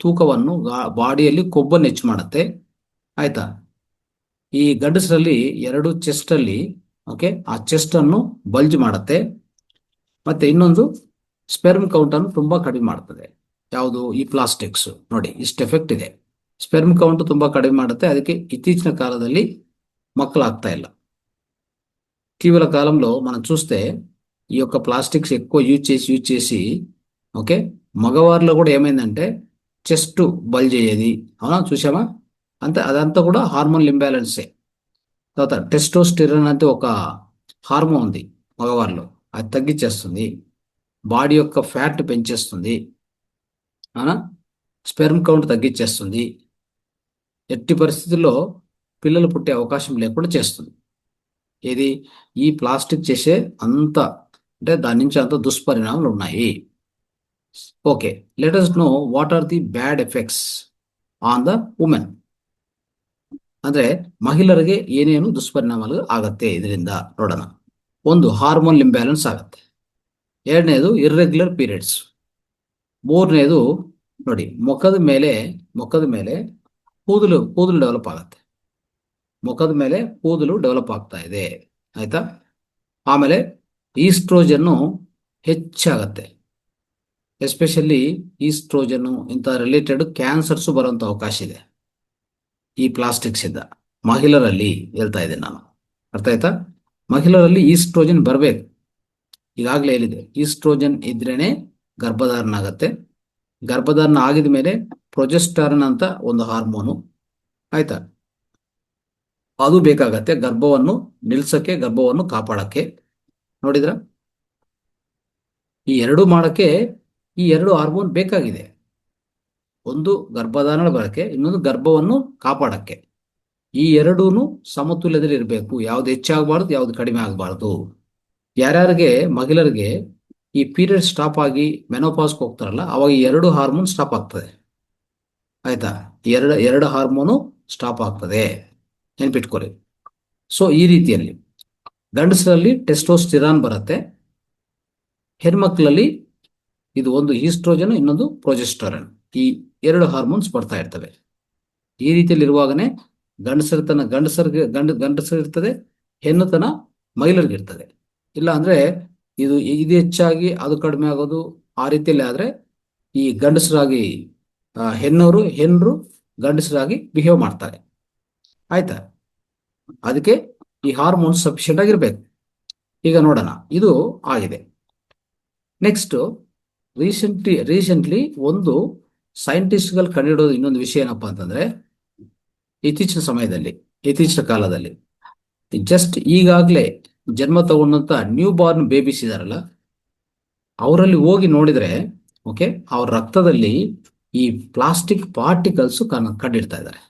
ತೂಕವನ್ನು, ಬಾಡಿಯಲ್ಲಿ ಕೊಬ್ಬನ್ನು ಹೆಚ್ಚು ಮಾಡುತ್ತೆ. ಆಯ್ತಾ? ಈ ಗಂಡಸರಲ್ಲಿ ಎರಡು ಚೆಸ್ಟ್ ಅಲ್ಲಿ, ಓಕೆ, ಆ ಚೆಸ್ಟ್ ಅನ್ನು ಬಲ್ಜ್ ಮಾಡುತ್ತೆ. ಮತ್ತೆ ಇನ್ನೊಂದು ಸ್ಪೆರ್ಮ್ ಕೌಂಟ್ ಅನ್ನು ತುಂಬಾ ಕಡಿಮೆ ಮಾಡ್ತದೆ. ಯಾವುದು? ಈ ಪ್ಲಾಸ್ಟಿಕ್ಸ್. ನೋಡಿ, ಇಷ್ಟು ಎಫೆಕ್ಟ್ ಇದೆ. ಸ್ಪೆರ್ಮ್ ಕೌಂಟ್ ತುಂಬಾ ಕಡಿಮೆ ಮಾಡುತ್ತೆ. ಅದಕ್ಕೆ ఇటీచిన కాలంలో మక్కలాಗ್తా ಇಲ್ಲ. ఇటీవల కాలంలో మనం చూస్తే ఈ యొక్క ప్లాస్టిక్స్ ఎక్కువ యూజ్ చేసి ఓకే, మగవారిలో కూడా ఏమైందంటే చెస్ట్ బల్జ్ అయ్యేది. అవునా, చూసామా? అదంతా కూడా హార్మోన్ ఇంబ్యాలెన్సే. తర్వాత టెస్టోస్టెరాన్ అంటే ఒక హార్మోన్ ఉంది మగవారిలో, అది తగ్గించేస్తుంది. బాడీ యొక్క ఫ్యాట్ పెంచేస్తుంది. అవునా? స్పెర్మ్ కౌంట్ తగ్గించేస్తుంది. ఎట్టి పరిస్థితుల్లో పిల్లలు పుట్టే అవకాశం లేకుండా చేస్తుంది. ఏది? ఈ ప్లాస్టిక్ చేసే అంత, అంటే దాని నుంచి అంత దుష్పరిణామాలు ఉన్నాయి. Okay, let us know what are the bad effects on the women. ಅಂದ್ರೆ ಮಹಿಳೆಯರಿಗೆ ಏನೇನು ದುಷ್ಪರಿಣಾಮಗಳು ಆಗತ್ತೆ ಇದರಿಂದ ನೋಡೋಣ. ಒಂದು, ಹಾರ್ಮೋನ್ ಇಂಬ್ಯಾಲೆನ್ಸ್ ಆಗತ್ತೆ. ಎರಡನೇದು, ಇರ್ರೆಗ್ಯುಲರ್ ಪೀರಿಯಡ್ಸ್. ಮೂರನೇದು, ನೋಡಿ, ಮುಖದ ಮೇಲೆ ಕೂದಲು ಡೆವಲಪ್ ಆಗುತ್ತೆ. ಮುಖದ ಮೇಲೆ ಕೂದಲು ಡೆವಲಪ್ ಆಗ್ತಾ ಇದೆ. ಆಯ್ತಾ? ಆಮೇಲೆ ಈಸ್ಟ್ರೋಜನ್ನು ಹೆಚ್ಚಾಗತ್ತೆ. ಎಸ್ಪೆಷಲಿ ಈಸ್ಟ್ರೋಜನ್ನು ಇಂಥ ರಿಲೇಟೆಡ್ ಕ್ಯಾನ್ಸರ್ಸ್ ಬರುವಂತ ಅವಕಾಶ ಇದೆ ಈ ಪ್ಲಾಸ್ಟಿಕ್ಸ್ ಇಂದ. ಮಹಿಳೆಯರಲ್ಲಿ ಹೇಳ್ತಾ ಇದ್ದೇನೆ ನಾನು, ಅರ್ಥ ಆಯ್ತಾ? ಮಹಿಳೆಯರಲ್ಲಿ ಈಸ್ಟ್ರೋಜನ್ ಬರಬೇಕು. ಈಗಾಗಲೇ ಹೇಳಿದೆ, ಈಸ್ಟ್ರೋಜನ್ ಇದ್ರೇನೆ ಗರ್ಭಧಾರಣ ಆಗತ್ತೆ. ಗರ್ಭಧಾರಣ ಆಗಿದ ಮೇಲೆ ಪ್ರೊಜೆಸ್ಟರಾನ್ ಅಂತ ಒಂದು ಹಾರ್ಮೋನು, ಆಯ್ತಾ, ಅದು ಬೇಕಾಗತ್ತೆ ಗರ್ಭವನ್ನು ನಿಲ್ಸಕ್ಕೆ, ಗರ್ಭವನ್ನು ಕಾಪಾಡಕ್ಕೆ. ನೋಡಿದ್ರ? ಈ ಎರಡು ಮಾಡಕ್ಕೆ ಈ ಎರಡು ಹಾರ್ಮೋನ್ ಬೇಕಾಗಿದೆ. ಒಂದು ಗರ್ಭಧಾರಣ ಬರಕ್ಕೆ, ಇನ್ನೊಂದು ಗರ್ಭವನ್ನು ಕಾಪಾಡಕ್ಕೆ. ಈ ಎರಡೂನು ಸಮತುಲ್ಯದಲ್ಲಿ ಇರಬೇಕು. ಯಾವ್ದು ಹೆಚ್ಚಾಗಬಾರ್ದು, ಯಾವ್ದು ಕಡಿಮೆ ಆಗಬಾರ್ದು. ಯಾರ್ಯಾರಿಗೆ, ಮಹಿಳೆಯರಿಗೆ ಈ ಪೀರಿಯಡ್ ಸ್ಟಾಪ್ ಆಗಿ ಮೆನೋಪಾಸ್ಗೆ ಹೋಗ್ತಾರಲ್ಲ, ಅವಾಗ ಈ ಎರಡು ಹಾರ್ಮೋನ್ ಸ್ಟಾಪ್ ಆಗ್ತದೆ. ಆಯ್ತಾ? ಎರಡು ಹಾರ್ಮೋನು ಸ್ಟಾಪ್ ಆಗ್ತದೆ, ನೆನ್ಪಿಟ್ಕೊಳ್ಳಿ. ಸೊ ಈ ರೀತಿಯಲ್ಲಿ ಗಂಡಸರಲ್ಲಿ ಟೆಸ್ಟೋಸ್ಟಿರಾನ್ ಬರುತ್ತೆ, ಹೆಣ್ಮಕ್ಳಲ್ಲಿ ಇದು ಒಂದು ಈಸ್ಟ್ರೋಜನ್, ಇನ್ನೊಂದು ಪ್ರೊಜೆಸ್ಟರಾನ್. ಈ ಎರಡು ಹಾರ್ಮೋನ್ಸ್ ಬರ್ತಾ ಇರ್ತವೆ. ಈ ರೀತಿಯಲ್ಲಿ ಇರುವಾಗನೇ ಗಂಡಸರಿತನ ಗಂಡಸರಿರ್ತದೆ, ಹೆಣ್ಣುತನ ಮಹಿಳೆಯರಿಗಿರ್ತದೆ. ಇಲ್ಲ ಅಂದ್ರೆ ಇದು ಹೆಚ್ಚಾಗಿ ಅದು ಕಡಿಮೆ ಆಗೋದು, ಆ ರೀತಿಯಲ್ಲಿ ಆದ್ರೆ ಈ ಗಂಡಸರಾಗಿ ಹೆಣ್ಣರು ಗಂಡಸರಾಗಿ ಬಿಹೇವ್ ಮಾಡ್ತಾರೆ. ಆಯ್ತಾ? ಅದಕ್ಕೆ ಈ ಹಾರ್ಮೋನ್ಸ್ ಸಫಿಷಿಯಂಟ್ ಆಗಿರ್ಬೇಕು. ಈಗ ನೋಡೋಣ, ಇದು ಆಗಿದೆ. ನೆಕ್ಸ್ಟ್, ರೀಸೆಂಟ್ಲಿ ಒಂದು ಸೈಂಟಿಸ್ಟ್ಗಳು ಕಂಡುಹಿಡಿಯೋದು ಇನ್ನೊಂದು ವಿಷಯ ಏನಪ್ಪಾ ಅಂತಂದ್ರೆ, ಇತ್ತೀಚಿನ ಕಾಲದಲ್ಲಿ ಜಸ್ಟ್ ಈಗಾಗಲೇ ಜನ್ಮ ತಗೊಂಡಂತ ನ್ಯೂ ಬಾರ್ನ್ ಬೇಬೀಸ್ ಇದಾರಲ್ಲ, ಅವರಲ್ಲಿ ಹೋಗಿ ನೋಡಿದ್ರೆ, ಓಕೆ, ಅವ್ರ ರಕ್ತದಲ್ಲಿ ಈ ಪ್ಲಾಸ್ಟಿಕ್ ಪಾರ್ಟಿಕಲ್ಸ್ ಕಂಡಿಡ್ತಾ ಇದ್ದಾರೆ.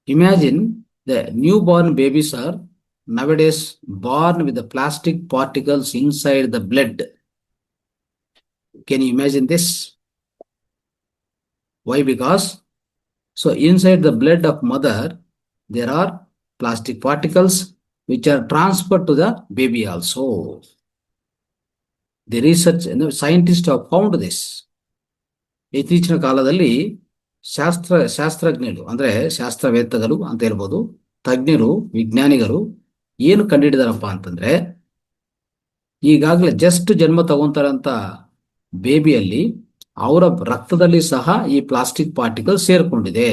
Imagine the new born babies are nowadays born with the plastic particles inside the blood. Can you imagine this? Why? Because so inside the blood of mother there are plastic particles which are transferred to the baby also. The research and the scientists have found this. ಇತ್ತೀಚಿನ ಕಾಲದಲ್ಲಿ ಶಾಸ್ತ್ರಜ್ಞರು, ಅಂದ್ರೆ ಶಾಸ್ತ್ರವೇತ್ತಗಳು ಅಂತ ಹೇಳ್ಬೋದು, ತಜ್ಞರು, ವಿಜ್ಞಾನಿಗಳು ಏನು ಕಂಡುಹಿಡಿದಾರಪ್ಪ ಅಂತಂದ್ರೆ, ಈಗಾಗಲೇ ಜಸ್ಟ್ ಜನ್ಮ ತಗೊಂತಾರಂತ ಬೇಬಿಯಲ್ಲಿ ಅವರ ರಕ್ತದಲ್ಲಿ ಸಹ ಈ ಪ್ಲಾಸ್ಟಿಕ್ ಪಾರ್ಟಿಕಲ್ ಸೇರ್ಕೊಂಡಿದೆ.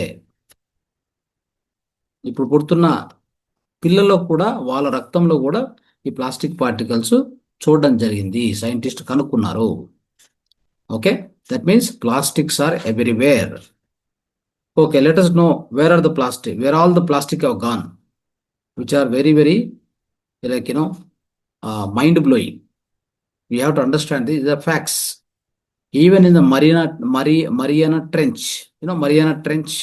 ఇప్పుడు పుడుతున్న పిల్లల్లో కూడా వాళ్ళ రక్తంలో కూడా ఈ ప్లాస్టిక్ పార్టికల్స్ చూడడం జరిగింది, సైంటిస్ట్ కనుక్కున్నారు. Okay, that means plastics are everywhere. Okay, let us know where all the plastic have gone, which are very very like mind blowing. We have to understand these are facts. Even in the Mariana Trench, Mariana Trench,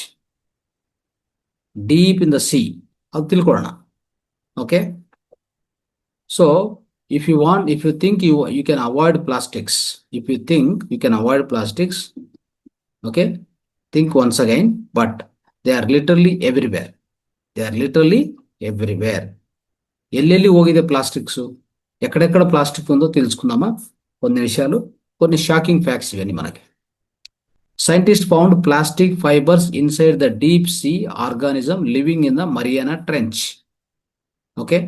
deep in the sea, ಅದು ತಿಳ್ಕೊಳ್ಳೋಣ. Okay, so if you think you can avoid plastics, okay, think once again. But they are literally everywhere. ಎಲ್ಲೆಲ್ಲಿ ಹೋಗಿದೆ ಪ್ಲಾಸ್ಟಿಕ್ಸ್, ఎక్కడెక్కడ ప్లాస్టిక్ ఉందో తెలుసుకుందామా? కొన్ని విషయాలు, కొన్ని షాకింగ్ ఫ్యాక్ట్స్ ఇవన్నీ మనకి. Scientists found plastic fibers inside the deep sea organism living in the Mariana Trench. Okay,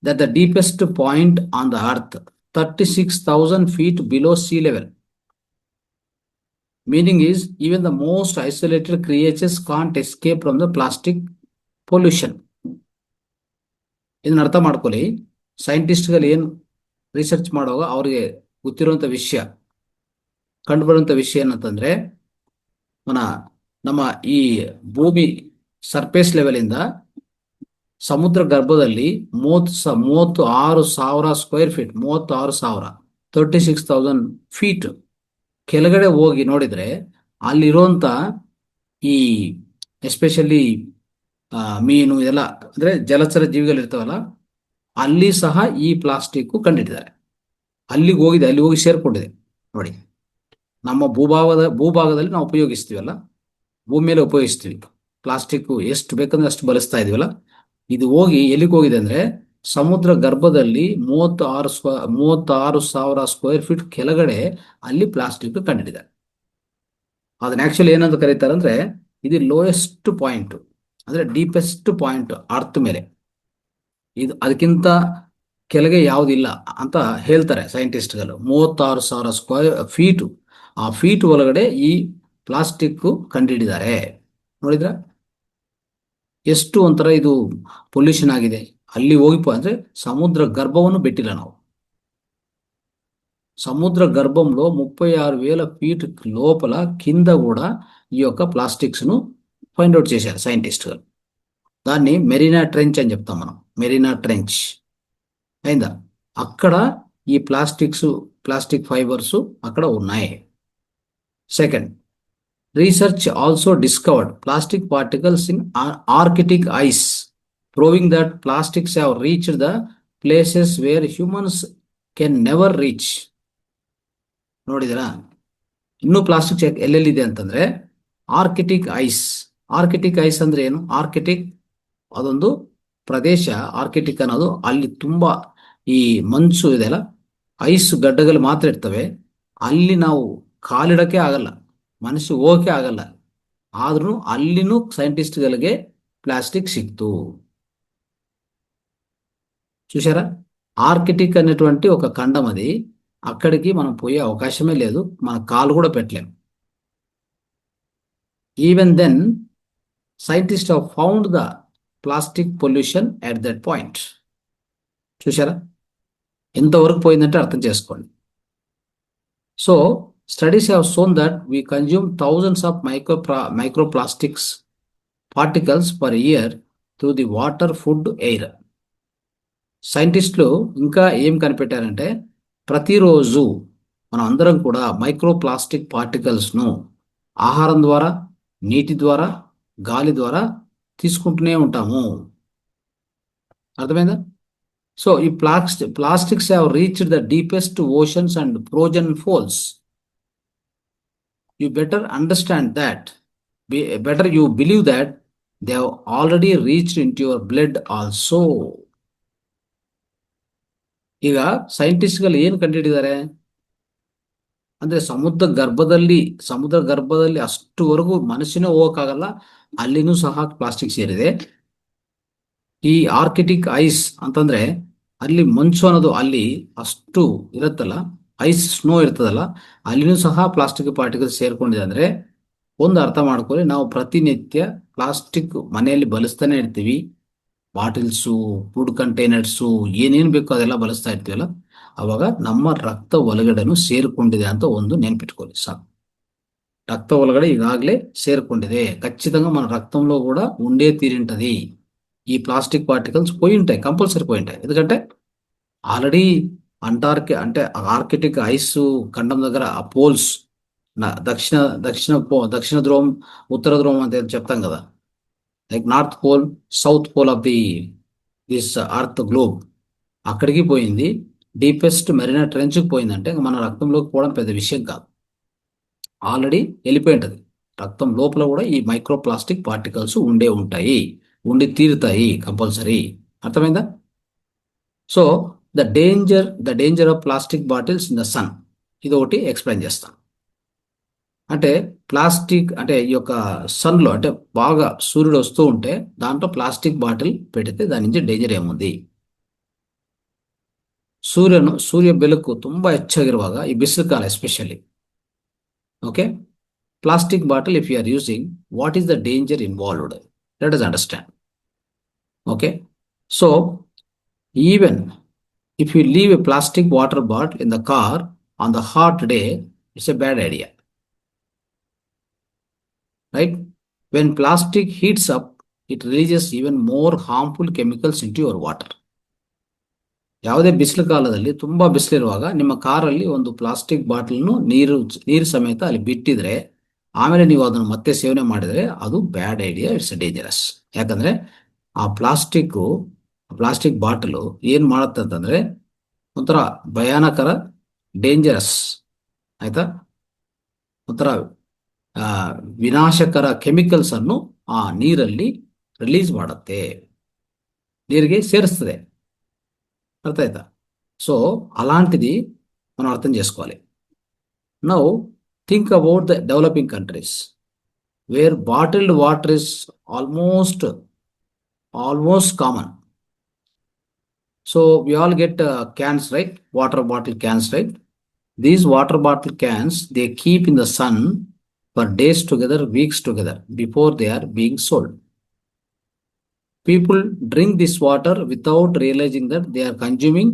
that the deepest point on the earth, 36,000 feet below sea level. Meaning is, even the most isolated creatures can't escape from the plastic pollution. ಇದನ್ನ ಅರ್ಥ ಮಾಡ್ಕೊಳ್ಳಿ. ಸೈಂಟಿಸ್ಟ್ಗಳು ಏನು ರಿಸರ್ಚ್ ಮಾಡುವಾಗ ಅವ್ರಿಗೆ ಗೊತ್ತಿರುವಂಥ ವಿಷಯ, ಕಂಡುಬರುವಂಥ ವಿಷಯ ಏನಂತಂದ್ರೆ, ನಮ್ಮ ಈ ಭೂಮಿ ಸರ್ಫೇಸ್ ಲೆವೆಲಿಂದ ಸಮುದ್ರ ಗರ್ಭದಲ್ಲಿ 36,000 ಸ್ಕ್ವೇರ್ ಫೀಟ್, 36,000 ಫೀಟ್ ಕೆಳಗಡೆ ಹೋಗಿ ನೋಡಿದ್ರೆ ಅಲ್ಲಿರುವಂತ ಈ ಎಸ್ಪೆಷಲಿ ಮೀನು ಇದೆಲ್ಲ ಅಂದ್ರೆ ಜಲಚರ ಜೀವಿಗಳು ಇರ್ತಾವಲ್ಲ, ಅಲ್ಲಿ ಸಹ ಈ ಪ್ಲಾಸ್ಟಿಕ್ ಕಂಡಿಟ್ಟಿದ್ದಾರೆ. ಅಲ್ಲಿ ಹೋಗಿ ಸೇರ್ಕೊಂಡಿದೆ ನೋಡಿ. ನಮ್ಮ ಭೂಭಾಗದಲ್ಲಿ ನಾವು ಉಪಯೋಗಿಸ್ತೀವಲ್ಲ, ಭೂಮಿ ಮೇಲೆ ಉಪಯೋಗಿಸ್ತೀವಿ ಪ್ಲಾಸ್ಟಿಕ್, ಎಷ್ಟು ಬೇಕಂದ್ರೆ ಅಷ್ಟು ಬಳಸ್ತಾ ಇದೀವಲ್ಲ. ಇದು ಹೋಗಿ ಎಲ್ಲಿಗೆ ಹೋಗಿದೆ ಅಂದ್ರೆ ಸಮುದ್ರ ಗರ್ಭದಲ್ಲಿ 36,000 ಸ್ಕ್ವೇರ್ ಫೀಟ್ ಕೆಳಗಡೆ ಅಲ್ಲಿ ಪ್ಲಾಸ್ಟಿಕ್ ಕಂಡಿದೆ. ಅದನ್ನ ಆಕ್ಚುಲಿ ಏನಂತ ಕರೀತಾರೆ ಅಂದ್ರೆ, ಇದು ಲೋಯೆಸ್ಟ್ ಪಾಯಿಂಟ್, ಅಂದ್ರೆ ಡೀಪೆಸ್ಟ್ ಪಾಯಿಂಟ್ ಅರ್ತ್ ಮೇಲೆ. ಇದು ಅದಕ್ಕಿಂತ ಕೆಳಗೆ ಯಾವುದಿಲ್ಲ ಅಂತ ಹೇಳ್ತಾರೆ ಸೈಂಟಿಸ್ಟ್ಗಳು. 36,000 ಸ್ಕ್ವೇರ್ ಫೀಟ್, ಆ ಫೀಟ್ ಒಳಗಡೆ ಈ ಪ್ಲಾಸ್ಟಿಕ್ ಕಂಡುಹಿಡಿದ್ದಾರೆ. ನೋಡಿದ್ರ ಎಷ್ಟು ಒಂಥರ ಇದು ಪೊಲ್ಯೂಷನ್ ಆಗಿದೆ. ಅಲ್ಲಿ ಹೋಗಿ ಅಂದ್ರೆ ಸಮುದ್ರ ಗರ್ಭವನ್ನು ಬಿಟ್ಟಿಲ್ಲ ನಾವು. సముద్ర గర్భంలో 36,000 ఫీట్ లోపల కింద కూడా ఈ యొక్క ప్లాస్టిక్స్ ను ఫైండ్ అవుట్ చేశారు సైంటిస్టులు. దాన్ని మెరీనా ట్రెంచ్ అని చెప్తాం మనం, మెరీనా ట్రెంచ్ అయిందా. అక్కడ ఈ ప్లాస్టిక్ ఫైబర్స్ అక్కడ ఉన్నాయి. Second, research also discovered plastic particles in Arctic ice, proving that plastics have reached the places where humans can never reach. ನೋಡಿದಿರಾ, ಇನ್ನೂ ಪ್ಲಾಸ್ಟಿಕ್ ಎಲ್ಲೆಲ್ಲಿದೆ ಅಂತಂದ್ರೆ ಆರ್ಕಿಟಿಕ್ ಐಸ್ ಅಂದ್ರೆ ಏನು? ಆರ್ಕಿಟಿಕ್ ಅದೊಂದು ಪ್ರದೇಶ. ಆರ್ಕಿಟಿಕ್ ಅನ್ನೋದು ಅಲ್ಲಿ ತುಂಬಾ ಈ ಮಂಚು ಇದೆಲ್ಲ, ಐಸ್ ಗಡ್ಡಗಳು ಮಾತ್ರ ಇರ್ತವೆ. ಅಲ್ಲಿ ನಾವು ಕಾಲಿಡಕ್ಕೆ ಆಗಲ್ಲ, ಮನುಷ್ಯ ಹೋಗಕ್ಕೆ ಆಗಲ್ಲ. ಆದ್ರೂ ಅಲ್ಲಿನೂ ಸೈಂಟಿಸ್ಟ್ಗಳಿಗೆ ప్లాస్టిక్ సిక్తు. చూసారా, ఆర్కిటిక్ అనేటువంటి ఒక ఖండం అది. అక్కడికి మనం పోయే అవకాశమే లేదు, మన కాలు కూడా పెట్టలేం. Even then scientist have found the plastic pollution at that point. చూసారా ఎంతవరకు పోయిందంటే అర్థం చేసుకోండి. So studies have shown that we consume thousands of microplastics particles per year through the water, food, air. సైంటిస్టులు ఇంకా ఏం కనిపెట్టారంటే, ప్రతిరోజు మనం అందరం కూడా మైక్రోప్లాస్టిక్ పార్టికల్స్ను ఆహారం ద్వారా, నీటి ద్వారా, గాలి ద్వారా తీసుకుంటూనే ఉంటాము. అర్థమైందా? సో ఈ plastics have reached the deepest oceans and frozen poles. You better understand that, better you believe that they have already reached in to your blood also. ಈಗ ಸೈಂಟಿಸ್ಟ್ಗಳು ಏನು ಕಂಡುಹಿಡಿದಾರೆ ಅಂದ್ರೆ, ಸಮುದ್ರ ಗರ್ಭದಲ್ಲಿ ಅಷ್ಟುವರೆಗೂ ಮನುಷ್ಯನೇ ಹೋಗಕ್ಕಾಗಲ್ಲ, ಅಲ್ಲಿನೂ ಸಹ ಪ್ಲಾಸ್ಟಿಕ್ ಸೇರಿದೆ. ಈ ಆರ್ಕಿಟಿಕ್ ಐಸ್ ಅಂತಂದ್ರೆ ಅಲ್ಲಿ ಮಂಚು ಅನ್ನೋದು ಅಲ್ಲಿ ಅಷ್ಟು ಇರುತ್ತಲ್ಲ, ಐಸ್ ಸ್ನೋ ಇರ್ತದಲ್ಲ, ಅಲ್ಲಿನೂ ಸಹ ಪ್ಲಾಸ್ಟಿಕ್ ಪಾರ್ಟಿಕಲ್ಸ್ ಸೇರ್ಕೊಂಡಿದೆ. ಅಂದ್ರೆ ಒಂದು ಅರ್ಥ ಮಾಡ್ಕೊಳ್ಳಿ, ನಾವು ಪ್ರತಿನಿತ್ಯ ಪ್ಲಾಸ್ಟಿಕ್ ಮನೆಯಲ್ಲಿ ಬಳಸ್ತಾನೆ ಇರ್ತೀವಿ. ಬಾಟಲ್ಸು, ಫುಡ್ ಕಂಟೈನರ್ಸು, ಏನೇನು ಬೇಕೋ ಅದೆಲ್ಲ ಬಳಸ್ತಾ ಇರ್ತೀವಲ್ಲ, ಅವಾಗ ನಮ್ಮ ರಕ್ತ ಒಳಗಡೆನು ಸೇರಿಕೊಂಡಿದೆ ಅಂತ ಒಂದು ನೆನ್ಪಿಟ್ಕೊಳ್ಳಿ ಸಾಕು. రక్త ఒలగడ ఈగాగలే చేరుకుంటది. ఖచ్చితంగా మన రక్తంలో కూడా ఉండే తీరింటది. ఈ ప్లాస్టిక్ పార్టికల్స్ పోయి ఉంటాయి, కంపల్సరీ పోయి ఉంటాయి. ఎందుకంటే ఆల్రెడీ అంటే ఆర్కిటిక్ ఐస్ ఖండం దగ్గర ఆ పోల్స్, దక్షిణ దక్షిణ ధ్రువం, ఉత్తర ధ్రువం అంటే చెప్తాం కదా, like north pole, south pole of this earth globe, అక్కడికి పోయింది. డీపెస్ట్ మెరీనా ట్రెంచ్కి పోయిందంటే మన రక్తంలోకి పోవడం పెద్ద విషయం కాదు, ఆల్రెడీ వెళ్ళిపోయి ఉంటుంది. రక్తం లోపల కూడా ఈ మైక్రో ప్లాస్టిక్ పార్టికల్స్ ఉంటాయి, ఉండి తీరుతాయి కంపల్సరీ. అర్థమైందా? So the danger of plastic bottles in the sun, ఇది ఒకటి ఎక్స్ప్లెయిన్ చేస్తాను. అంటే ప్లాస్టిక్ అంటే ఈ యొక్క సన్లో అంటే బాగా సూర్యుడు వస్తూ ఉంటే దాంట్లో ప్లాస్టిక్ బాటిల్ పెడితే దాని నుంచి డేంజర్ ఏముంది? ಸೂರ್ಯ ಬೆಳಕು ತುಂಬಾ ಹೆಚ್ಚಾಗಿರುವಾಗ, ಈ ಬಿಸಿಲು ಕಾಲ especially, okay, plastic bottle if you are using, what is the danger involved? Let us understand. Okay, so even if you leave a plastic water bottle in the car on the hot day, it's a bad idea, right? When plastic heats up, it releases even more harmful chemicals into your water. ಯಾವುದೇ ಬಿಸಿಲು ಕಾಲದಲ್ಲಿ ತುಂಬಾ ಬಿಸಿಲಿರುವಾಗ ನಿಮ್ಮ ಕಾರಲ್ಲಿ ಒಂದು ಪ್ಲಾಸ್ಟಿಕ್ ಬಾಟಲ್ನು ನೀರು ಸಮೇತ ಅಲ್ಲಿ ಬಿಟ್ಟಿದ್ರೆ, ಆಮೇಲೆ ನೀವು ಅದನ್ನು ಮತ್ತೆ ಸೇವನೆ ಮಾಡಿದರೆ ಅದು ಬ್ಯಾಡ್ ಐಡಿಯಾ, ಇಟ್ಸ್ ಡೇಂಜರಸ್. ಯಾಕಂದ್ರೆ ಆ ಪ್ಲಾಸ್ಟಿಕ್ ಬಾಟಲು ಏನ್ ಮಾಡುತ್ತೆ ಅಂತಂದ್ರೆ ಒಂಥರ ಭಯಾನಕರ, ಡೇಂಜರಸ್, ಆಯ್ತಾ, ಒಂಥರ ವಿನಾಶಕರ ಕೆಮಿಕಲ್ಸ್ ಅನ್ನು ಆ ನೀರಲ್ಲಿ ರಿಲೀಸ್ ಮಾಡುತ್ತೆ, ನೀರಿಗೆ ಸೇರಿಸ್ತದೆ. అర్థం అవుతా? సో అలాంటిది మనం అర్థం చేసుకోవాలి. Now think about the developing countries where bottled water is almost common. So we all get cans, right? Water bottle cans, right? These water bottle cans, they keep in the sun for days together, weeks together before they are being sold. People drink this water without realizing that they are consuming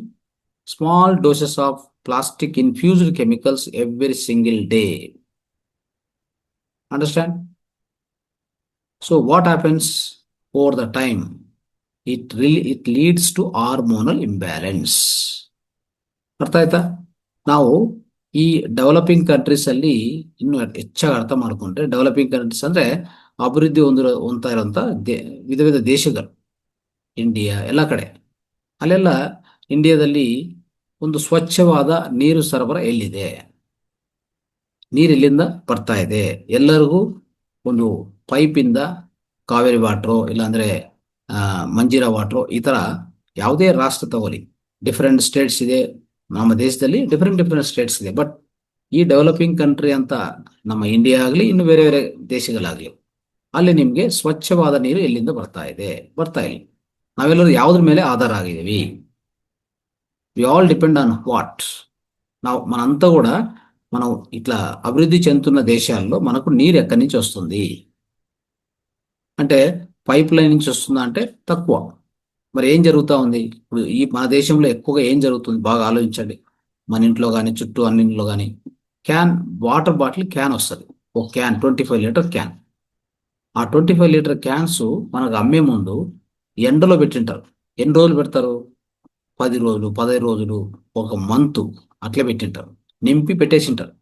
small doses of plastic infused chemicals every single day. Understand? So what happens over the time? It leads to hormonal imbalance. ಅರ್ಥ ಆಯ್ತಾ? ನಾವು ಈ ಡೆವಲಪಿಂಗ್ ಕಂಟ್ರೀಸ್ ಅಲ್ಲಿ ಇನ್ನು ಹೆಚ್ಚಾಗಿ ಅರ್ಥ ಮಾಡ್ಕೊಂಡ್ರೆ, ಡೆವಲಪಿಂಗ್ ಕಂಟ್ರೀಸ್ ಅಂದ್ರೆ ಅಭಿವೃದ್ಧಿ ಹೊಂದ್ತಾ ಇರುವಂತ ವಿಧ ವಿಧ ದೇಶಗಳು, ಇಂಡಿಯಾ ಎಲ್ಲ ಕಡೆ, ಅಲ್ಲೆಲ್ಲ ಇಂಡಿಯಾದಲ್ಲಿ ಒಂದು ಸ್ವಚ್ಛವಾದ ನೀರು ಸರಬರಾಜು ಎಲ್ಲಿದೆ? ನೀರು ಎಲ್ಲಿಂದ ಬರ್ತಾ ಇದೆ? ಎಲ್ಲರಿಗೂ ಒಂದು ಪೈಪಿಂದ ಕಾವೇರಿ ವಾಟ್ರು, ಇಲ್ಲಾಂದ್ರೆ ಮಂಜೀರಾ ವಾಟ್ರು, ಈ ತರ ಯಾವುದೇ ರಾಷ್ಟ್ರ ತಗೊಳ್ಳಿ, ಡಿಫರೆಂಟ್ ಸ್ಟೇಟ್ಸ್ ಇದೆ. ನಮ್ಮ ದೇಶದಲ್ಲಿ ಡಿಫರೆಂಟ್ ಸ್ಟೇಟ್ಸ್ ಇದೆ. ಬಟ್ ಈ ಡೆವಲಪಿಂಗ್ ಕಂಟ್ರಿ ಅಂತ ನಮ್ಮ ಇಂಡಿಯಾ ಆಗಲಿ, ಇನ್ನು ಬೇರೆ ಬೇರೆ ದೇಶಗಳಾಗಲಿ, ಅಲ್ಲಿ ನಿಮ್ಗೆ ಸ್ವಚ್ಛವಾದ ನೀರು ಎಲ್ಲಿಂದ ಬರ್ತಾ ಇಲ್ಲ. నావెల్లరూ యావదర్ ಮೇಲೆ ఆధార ಆಗಿದ್ದೀವಿ. We all depend on what. మనంతా కూడా మనం ఇట్లా అభివృద్ధి చెందుతున్న దేశాల్లో మనకు నీరు ఎక్కడి నుంచి వస్తుంది అంటే పైప్ లైన్ నుంచి వస్తుందా అంటే తక్కువ. మరి ఏం జరుగుతూ ఉంది ఇప్పుడు ఈ మన దేశంలో ఎక్కువగా ఏం జరుగుతుంది బాగా ఆలోచించండి. మన ఇంట్లో కానీ చుట్టూ అన్నింటిలో కానీ వాటర్ బాటిల్ క్యాన్ వస్తుంది. ఒక క్యాన్ 25 లీటర్ క్యాన్. ఆ 25 లీటర్ క్యాన్స్ మనకు అమ్మే ముందు ఎండలో పెట్టింటారు. ఎన్ని రోజులు పెడతారు? 10 రోజులు, 15 రోజులు, ఒక మంత్ అట్లా పెట్టింటారు. నింపి పెట్టేసింటారు.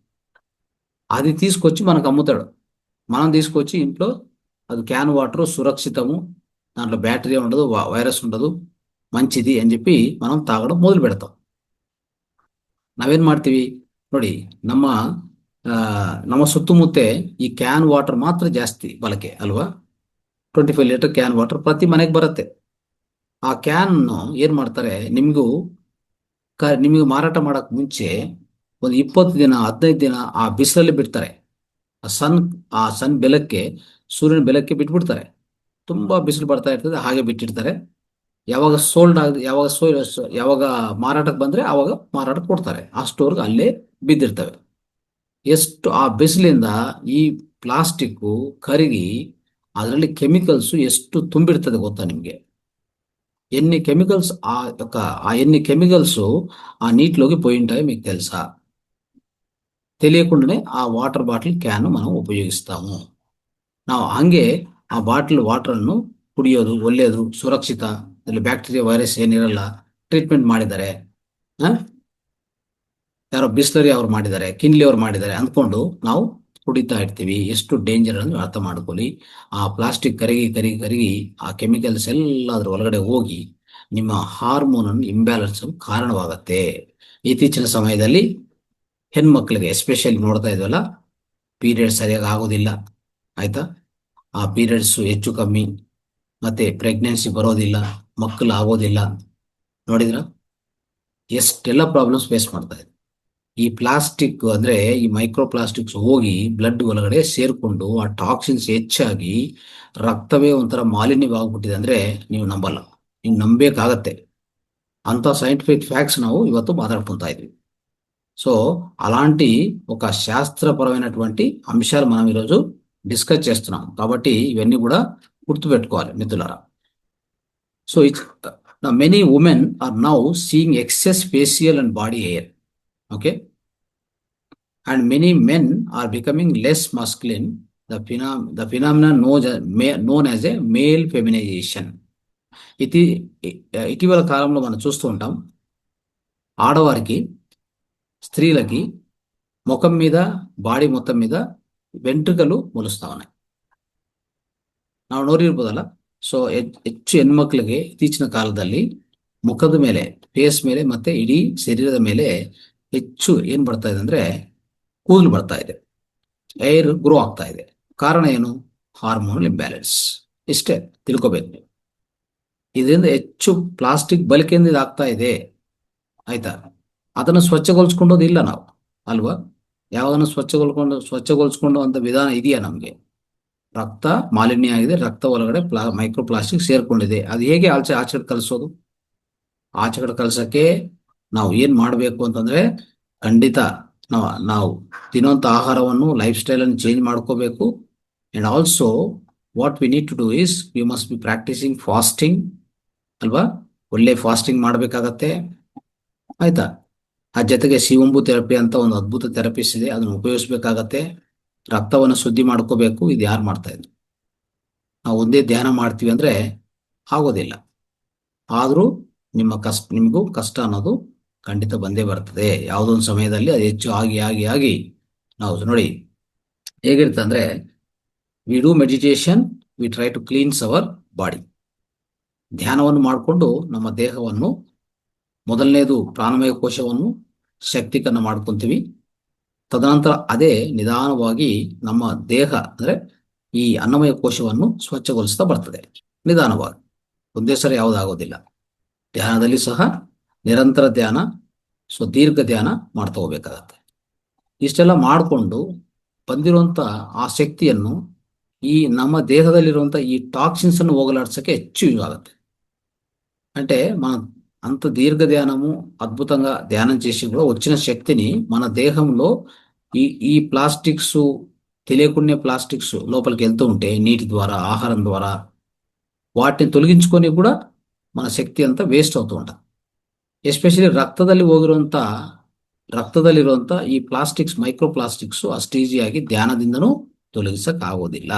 అది తీసుకొచ్చి మనకు అమ్ముతాడు. మనం తీసుకొచ్చి ఇంట్లో అది క్యాన్ వాటర్ సురక్షితము, దాంట్లో బ్యాటరీ ఉండదు, వైరస్ ఉండదు, మంచిది అని చెప్పి మనం తాగడం మొదలు పెడతాం. ನಾವೇನ್ ಮಾಡ್ತೀವಿ ನೋಡಿ, ನಮ್ಮ ಸುತ್ತಮುತ್ತೆ ಈ ಕ್ಯಾನ್ ವಾಟರ್ ಮಾತ್ರ ಜಾಸ್ತಿ ಬಳಕೆ ಅಲ್ವಾ? 25 ಲೀಟರ್ ಕ್ಯಾನ್ ವಾಟರ್ ಪ್ರತಿ ಮನೆಗೆ ಬರುತ್ತೆ. ಆ ಕ್ಯಾನ್ ಏನ್ ಮಾಡ್ತಾರೆ, ನಿಮಗೆ ಮಾರಾಟ ಮಾಡಕ್ ಮುಂಚೆ ಒಂದು 20 ದಿನ 15 ದಿನ ಆ ಬಿಸಿಲಲ್ಲಿ ಬಿಡ್ತಾರೆ. ಆ ಸನ್ ಬೆಳಕ್ಕೆ, ಸೂರ್ಯನ ಬೆಳಕ್ಕೆ ಬಿಟ್ಬಿಡ್ತಾರೆ. ತುಂಬಾ ಬಿಸಿಲು ಬರ್ತಾ ಇರ್ತದೆ, ಹಾಗೆ ಬಿಟ್ಟಿರ್ತಾರೆ. ಯಾವಾಗ ಯಾವಾಗ ಮಾರಾಟಕ್ಕೆ ಬಂದ್ರೆ ಅವಾಗ ಮಾರಾಟಕ್ಕೆ ಕೊಡ್ತಾರೆ. ಆ ಸ್ಟೋರ್ಗೆ ಅಲ್ಲೇ ಬಿದ್ದಿರ್ತವೆ. ಎಷ್ಟು ಆ ಬಿಸಿಲಿಂದ ಈ ಪ್ಲಾಸ್ಟಿಕ್ಕು ಕರಗಿ ಅದರಲ್ಲಿ ಕೆಮಿಕಲ್ಸ್ ಎಷ್ಟು ತುಂಬಿರ್ತದೆ ಗೊತ್ತಾ ನಿಮಗೆ? ఎన్ని కెమికల్స్ ఆ ఎన్ని కెమికల్స్ ఆ నీటిలోకి పోయింటాయో మీకు తెలుసా? తెలియకుండానే ఆ వాటర్ బాటిల్ ಕ್ಯಾನ್ మనం ಉಪಯೋಗಿಸ್ತಾము. ನಾವು ಹಂಗೆ ಆ ಬಾಟಲ್ ವಾಟರನ್ನು ಕುಡಿಯೋದು ಒಳ್ಳೆಯದು, ಸುರಕ್ಷಿತ, ಅಲ್ಲಿ ಬ್ಯಾಕ್ಟೀರಿಯಾ ವೈರಸ್ ಏನಿರಲ್ಲ, ಟ್ರೀಟ್ಮೆಂಟ್ ಮಾಡಿದ್ದಾರೆ. ಯಾರೋ ಬಿಸ್ಲರಿ ಅವ್ರು ಮಾಡಿದ್ದಾರೆ, ಕಿನ್ಲಿ ಅವ್ರು ಮಾಡಿದ್ದಾರೆ ಅಂದ್ಕೊಂಡು ನಾವು ಕುಡಿತಾ ಇರ್ತೀವಿ. ಎಷ್ಟು ಡೇಂಜರ್ ಅಂದ್ರೆ ಅರ್ಥ ಮಾಡ್ಕೊಳ್ಳಿ. ಆ ಪ್ಲಾಸ್ಟಿಕ್ ಕರಗಿ ಕರಗಿ ಕರಗಿ ಆ ಕೆಮಿಕಲ್ಸ್ ಎಲ್ಲ ಅದ್ರ ಒಳಗಡೆ ಹೋಗಿ ನಿಮ್ಮ ಹಾರ್ಮೋನ್ ಅನ್ನು ಇಂಬ್ಯಾಲೆನ್ಸ್ ಕಾರಣವಾಗತ್ತೆ. ಇತ್ತೀಚಿನ ಸಮಯದಲ್ಲಿ ಹೆಣ್ಮಕ್ಳಿಗೆ ಎಸ್ಪೆಷಲಿ ನೋಡ್ತಾ ಇದ್ವಲ್ಲ, ಪೀರಿಯಡ್ಸ್ ಸರಿಯಾಗಿ ಆಗೋದಿಲ್ಲ. ಆಯ್ತಾ? ಆ ಪೀರಿಯಡ್ಸ್ ಹೆಚ್ಚು ಕಮ್ಮಿ, ಮತ್ತೆ ಪ್ರೆಗ್ನೆನ್ಸಿ ಬರೋದಿಲ್ಲ, ಮಕ್ಕಳು ಆಗೋದಿಲ್ಲ. ನೋಡಿದ್ರ ಎಷ್ಟೆಲ್ಲ ಪ್ರಾಬ್ಲಮ್ಸ್ ಫೇಸ್ ಮಾಡ್ತಾ ಇದೆ. ಈ ಪ್ಲಾಸ್ಟಿಕ್ ಅಂದ್ರೆ ಈ ಮೈಕ್ರೋ ಪ್ಲಾಸ್ಟಿಕ್ಸ್ ಹೋಗಿ ಬ್ಲಡ್ ಒಳಗಡೆ ಸೇರ್ಕೊಂಡು ಆ ಟಾಕ್ಸಿನ್ಸ್ ಹೆಚ್ಚಾಗಿ ರಕ್ತವೇ ಒಂಥರ ಮಾಲಿನ್ಯವಾಗ್ಬಿಟ್ಟಿದೆ ಅಂದ್ರೆ ನೀವು ನಂಬಲ್ಲ, ನೀವು ನಂಬೇಕಾಗತ್ತೆ. ಅಂತ ಸೈಂಟಿಫಿಕ್ ఫ్యాక్ట్స్ ನಾವು ಇವತ್ತು మాట్లాడుకుంటా ఇద్వి. సో అలాంటి ఒక శాస్త్రపరమైనటువంటి అంశాలు మనం ఈరోజు డిస్కస్ చేస్తున్నాం. కాబట్టి ఇవన్నీ కూడా గుర్తుపెట్టుకోవాలి మిత్రులారా. So many women are now seeing excess facial and body hair. Okay, and many men are becoming less masculine, the phenomenon known as a male feminization. ఇటీవల కాలంలో మనం చూస్తూ ఉంటాం, ఆడవారికి, స్త్రీలకి ముఖం మీద, ಬಾಡಿ ಮೊತ್ತಂ మీద వెంట్రుకలు ಮೊಲಿಸ್ತಾ ఉన్నాయి. ನಾವು ನೋಡಿರ್ಬೋದಲ್ಲ. ಸೊ ಹೆಚ್ಚು ಹೆಣ್ಮಕ್ಳಿಗೆ ಇತ್ತೀಚಿನ ಕಾಲದಲ್ಲಿ ಮುಖದ ಮೇಲೆ, ಫೇಸ್ ಮೇಲೆ ಮತ್ತೆ ಇಡೀ ಶರೀರದ ಮೇಲೆ ಹೆಚ್ಚು ಏನ್ ಬರ್ತಾ ಇದೆ ಅಂದ್ರೆ ಕೂದಲು ಬರ್ತಾ ಇದೆ, ಏರ್ ಗ್ರೋ ಆಗ್ತಾ ಇದೆ. ಕಾರಣ ಏನು? Hormonal imbalance. ಇಷ್ಟೇ ತಿಳ್ಕೋಬೇಕು ನೀವು. ಇದರಿಂದ ಹೆಚ್ಚು ಪ್ಲಾಸ್ಟಿಕ್ ಬಳಕೆಯಿಂದ ಇದಾಗ್ತಾ ಇದೆ. ಆಯ್ತಾ? ಅದನ್ನು ಸ್ವಚ್ಛಗೊಳಿಸ್ಕೊಂಡೋದಿಲ್ಲ ನಾವು, ಅಲ್ವಾ? ಯಾವ್ದನ್ನು ಸ್ವಚ್ಛಗೊಳಿಸ್ಕೊಂಡು ಅಂತ ವಿಧಾನ ಇದೆಯಾ ನಮ್ಗೆ? ರಕ್ತ ಮಾಲಿನ್ಯ ಆಗಿದೆ, ರಕ್ತ ಒಳಗಡೆ ಮೈಕ್ರೋ ಪ್ಲಾಸ್ಟಿಕ್ ಸೇರ್ಕೊಂಡಿದೆ. ಅದು ಹೇಗೆ ಆಚೆಗಡೆ ಕಲಿಸೋದು? ಆಚೆಗಡೆ ಕಲ್ಸಕ್ಕೆ ನಾವು ಏನ್ ಮಾಡ್ಬೇಕು ಅಂತಂದ್ರೆ, ಖಂಡಿತ ನಾವು ತಿನ್ನುವಂತ ಆಹಾರವನ್ನು, ಲೈಫ್ ಸ್ಟೈಲ್ ಅನ್ನು ಚೇಂಜ್ ಮಾಡ್ಕೋಬೇಕು. And also what we need to do is we must be practising fasting, ಅಲ್ವಾ? ಒಳ್ಳೆ ಫಾಸ್ಟಿಂಗ್ ಮಾಡ್ಬೇಕಾಗತ್ತೆ. ಆಯ್ತಾ? ಆ ಜೊತೆಗೆ ಶಿವಂಬು ಥೆರಪಿ ಅಂತ ಒಂದು ಅದ್ಭುತ ಥೆರಪಿಸ್ ಇದೆ, ಅದನ್ನು ಉಪಯೋಗಿಸ್ಬೇಕಾಗತ್ತೆ. ರಕ್ತವನ್ನು ಶುದ್ಧಿ ಮಾಡ್ಕೋಬೇಕು. ಇದು ಯಾರು ಮಾಡ್ತಾ ಇದ್ರು? ನಾವು ಒಂದೇ ಧ್ಯಾನ ಮಾಡ್ತೀವಿ ಅಂದ್ರೆ ಆಗೋದಿಲ್ಲ. ಆದ್ರೂ ನಿಮಗೂ ಕಷ್ಟ ಅನ್ನೋದು ಖಂಡಿತ ಬಂದೇ ಬರ್ತದೆ. ಯಾವುದೊಂದು ಸಮಯದಲ್ಲಿ ಅದು ಹೆಚ್ಚು ಆಗಿ ಆಗಿ ಆಗಿ ನಾವು ನೋಡಿ ಹೇಗಿರುತ್ತೆ ಅಂದ್ರೆ, we do meditation, we try to cleanse our body. ಧ್ಯಾನವನ್ನು ಮಾಡಿಕೊಂಡು ನಮ್ಮ ದೇಹವನ್ನು, ಮೊದಲನೇದು ಪ್ರಾಣಮಯ ಕೋಶವನ್ನು ಶಕ್ತೀಕರಣ ಮಾಡ್ಕೊಂತೀವಿ. ತದನಂತರ ಅದೇ ನಿಧಾನವಾಗಿ ನಮ್ಮ ದೇಹ ಅಂದ್ರೆ ಈ ಅನ್ನಮಯ ಕೋಶವನ್ನು ಸ್ವಚ್ಛಗೊಳಿಸ್ತಾ ಬರ್ತದೆ, ನಿಧಾನವಾಗಿ. ಒಂದೇ ಸರಿ ಯಾವುದಾಗೋದಿಲ್ಲ. ಧ್ಯಾನದಲ್ಲಿ ಸಹ ನಿರಂತರ ಧ್ಯಾನ, ದೀರ್ಘ ಧ್ಯಾನ ಮಾಡ್ತಾ ಹೋಗ್ಬೇಕಾಗತ್ತೆ. ಇಷ್ಟೆಲ್ಲ ಮಾಡಿಕೊಂಡು ಬಂದಿರುವಂತ ಆ ಶಕ್ತಿಯನ್ನು ಈ ನಮ್ಮ దేహದಲ್ಲಿರುವಂತ ఈ టాక్సిన్స్ అನ್ನು ಹೋಗಲಾಡಿಸಕ್ಕೆ ಹೆಚ್ಚು యూజ్ ఆಗುತ್ತೆ. అంటే మన అంత దీర్ఘ ధ్యానము అద్భుతంగా ధ్యానం చేసి కూడా వచ్చిన శక్తిని మన దేహంలో ఈ ప్లాస్టిక్స్, తెలియకుండా ప్లాస్టిక్స్ లోపలికి వెళ్తూ ఉంటే నీటి ద్వారా, ఆహారం ద్వారా వాటిని తొలగించుకొని కూడా మన ಶಕ್ತಿ ಅಂತ ವೇಸ್ಟ್ అవుతూ ఉంటుంది. ಎಸ್ಪೆಷಲಿ ರಕ್ತದಲ್ಲಿರುವಂತ ಈ ಪ್ಲಾಸ್ಟಿಕ್ಸ್, ಮೈಕ್ರೋ ಪ್ಲಾಸ್ಟಿಕ್ಸ್ ಅಷ್ಟು ಈಸಿಯಾಗಿ ಧ್ಯಾನದಿಂದನೂ ತೊಲಗಿಸಕ್ಕಾಗೋದಿಲ್ಲ.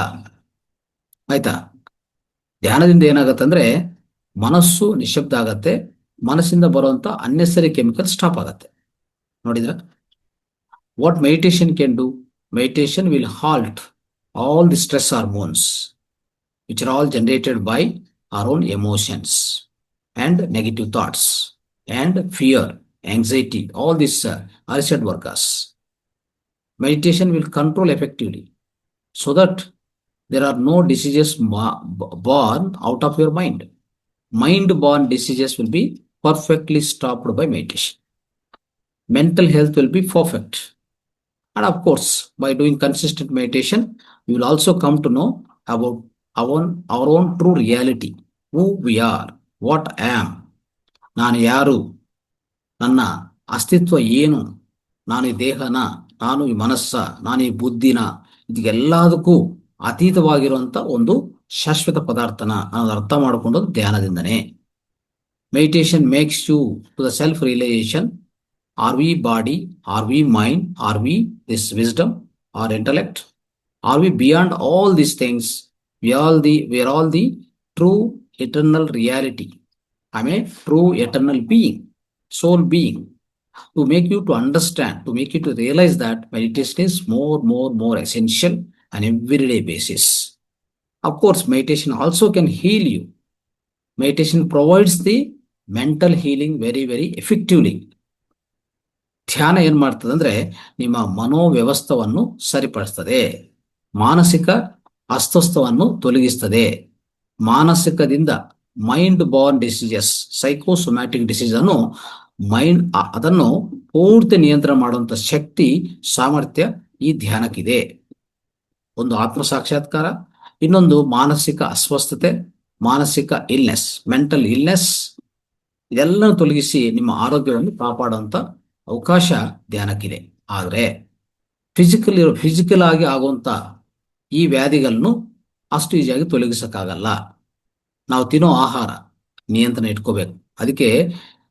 ಆಯ್ತಾ? ಧ್ಯಾನದಿಂದ ಏನಾಗತ್ತಂದ್ರೆ ಮನಸ್ಸು ನಿಶ್ಶಬ್ದ ಆಗತ್ತೆ, ಮನಸ್ಸಿಂದ ಬರುವಂತ ಅನ್ನೆಸರಿ ಕೆಮಿಕಲ್ ಸ್ಟಾಪ್ ಆಗತ್ತೆ. ನೋಡಿದ್ರ? What meditation can do? Meditation will halt all the stress hormones which are all generated by our own emotions and negative thoughts and fear, anxiety, all these acid workers. Meditation will control effectively so that there are no diseases born out of your mind. Mind-born diseases will be perfectly stopped by meditation. Mental health will be perfect. And of course, by doing consistent meditation, we will also come to know about our own true reality, who we are, what I am. ನಾನು ಯಾರು, ನನ್ನ ಅಸ್ತಿತ್ವ ಏನು, ನಾನು ಈ ದೇಹನ, ನಾನು ಈ ಮನಸ್ಸ, ನಾನು ಈ ಬುದ್ಧಿನ, ಇದೆಲ್ಲದಕ್ಕೂ ಅತೀತವಾಗಿರುವಂತ ಒಂದು ಶಾಶ್ವತ ಪದಾರ್ಥನ ಅನ್ನೋದು ಅರ್ಥ ಮಾಡಿಕೊಂಡದ್ದು ಧ್ಯಾನದಿಂದನೇ. Meditation makes you to the self realization. Are we body? Are we mind? Are we this wisdom or intellect? Are we beyond all these things? We are all the true eternal reality. I mean, true eternal being, soul being. To make you to understand, to make you to realize that meditation is more essential on everyday basis. Of course, meditation also can heal you. Meditation provides the mental healing very effectively. ಧ್ಯಾನ ಏನ್ ಮಾಡ್ತದೆ ಅಂದ್ರೆ ನಿಮ್ಮ ಮನೋವ್ಯವಸ್ಥವನ್ನು ಸರಿಪಡಿಸ್ತದೆ, ಮಾನಸಿಕ ಅಸ್ವಸ್ಥವನ್ನು ತೊಲಗಿಸ್ತದೆ. ಮಾನಸಿಕದಿಂದ mind born diseases, psychosomatic disease ಅನ್ನು ಅದನ್ನು ಪೂರ್ತಿ ನಿಯಂತ್ರಣ ಮಾಡುವಂತ ಶಕ್ತಿ, ಸಾಮರ್ಥ್ಯ ಈ ಧ್ಯಾನಕ್ಕಿದೆ. ಒಂದು ಆತ್ಮ ಸಾಕ್ಷಾತ್ಕಾರ, ಇನ್ನೊಂದು ಮಾನಸಿಕ ಅಸ್ವಸ್ಥತೆ, ಮಾನಸಿಕ ಇಲ್ನೆಸ್, ಮೆಂಟಲ್ ಇಲ್ನೆಸ್, ಇದೆಲ್ಲ ತೊಲಗಿಸಿ ನಿಮ್ಮ ಆರೋಗ್ಯವನ್ನು ಕಾಪಾಡುವಂತ ಅವಕಾಶ ಧ್ಯಾನಕ್ಕಿದೆ. ಆದರೆ ಫಿಸಿಕಲ್ ಆಗಿ ಆಗುವಂತ ಈ ವ್ಯಾಧಿಗಳನ್ನು ಅಷ್ಟು ಈಸಿಯಾಗಿ ತೊಲಗಿಸಕ್ಕಾಗಲ್ಲ. ನಾವು ತಿನ್ನೋ ಆಹಾರ ನಿಯಂತ್ರಣ ಇಟ್ಕೋಬೇಕು. ಅದಕ್ಕೆ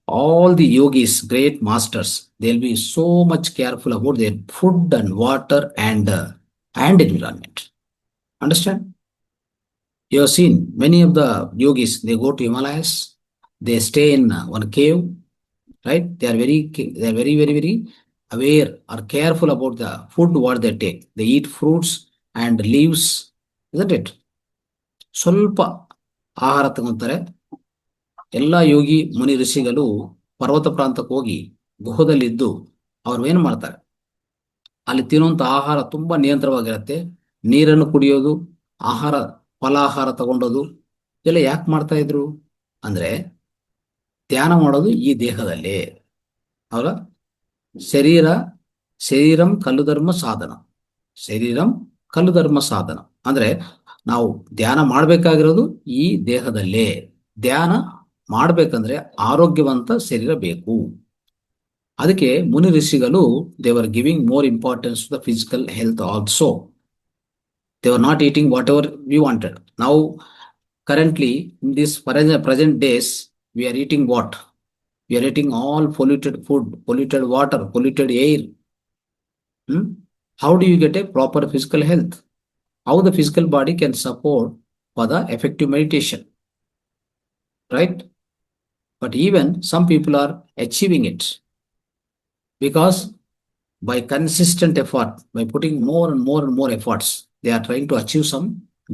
all the yogis, great masters, they will be so much careful about their food and water and environment. Understand? You have seen many of the yogis, they go to Himalayas, they stay in one cave, right? They are very aware or careful about the food what they take. They eat fruits and leaves, isn't it? ಸ್ವಲ್ಪ ಆಹಾರ ತಗೊಂತಾರೆ. ಎಲ್ಲ ಯೋಗಿ ಮುನಿ ಋಷಿಗಳು ಪರ್ವತ ಪ್ರಾಂತಕ್ಕೆ ಹೋಗಿ ಗುಹದಲ್ಲಿದ್ದು ಅವ್ರು ಏನ್ ಮಾಡ್ತಾರೆ, ಅಲ್ಲಿ ತಿನ್ನುವಂತ ಆಹಾರ ತುಂಬಾ ನಿಯಂತ್ರವಾಗಿರುತ್ತೆ. ನೀರನ್ನು ಕುಡಿಯೋದು, ಫಲಾಹಾರ ತಗೊಂಡೋದು ಇದೆಲ್ಲ ಯಾಕೆ ಮಾಡ್ತಾ ಇದ್ರು ಅಂದ್ರೆ ಧ್ಯಾನ ಮಾಡೋದು ಈ ದೇಹದಲ್ಲಿ. ಅವರ ಶರೀರಂ ಕಲ್ಲುಧರ್ಮ ಸಾಧನ, ಶರೀರಂ ಕಲ್ಲುಧರ್ಮ ಸಾಧನ ಅಂದ್ರೆ ನಾವು ಧ್ಯಾನ ಮಾಡ್ಬೇಕಾಗಿರೋದು ಈ ದೇಹದಲ್ಲೇ. ಧ್ಯಾನ ಮಾಡ್ಬೇಕಂದ್ರೆ ಆರೋಗ್ಯವಂತ ಶರೀರ ಬೇಕು. ಅದಕ್ಕೆ ಮುನಿ ಋಷಿಗಳು they were giving more importance to the physical health also. They were not eating whatever we wanted. Now, currently, in this present days, we are eating what? We are eating all polluted food, polluted water, polluted air. How do you get a proper physical health? How the physical body can support for the effective meditation, right? But even some people are achieving it because by consistent effort, by putting more and more efforts, they are trying to achieve some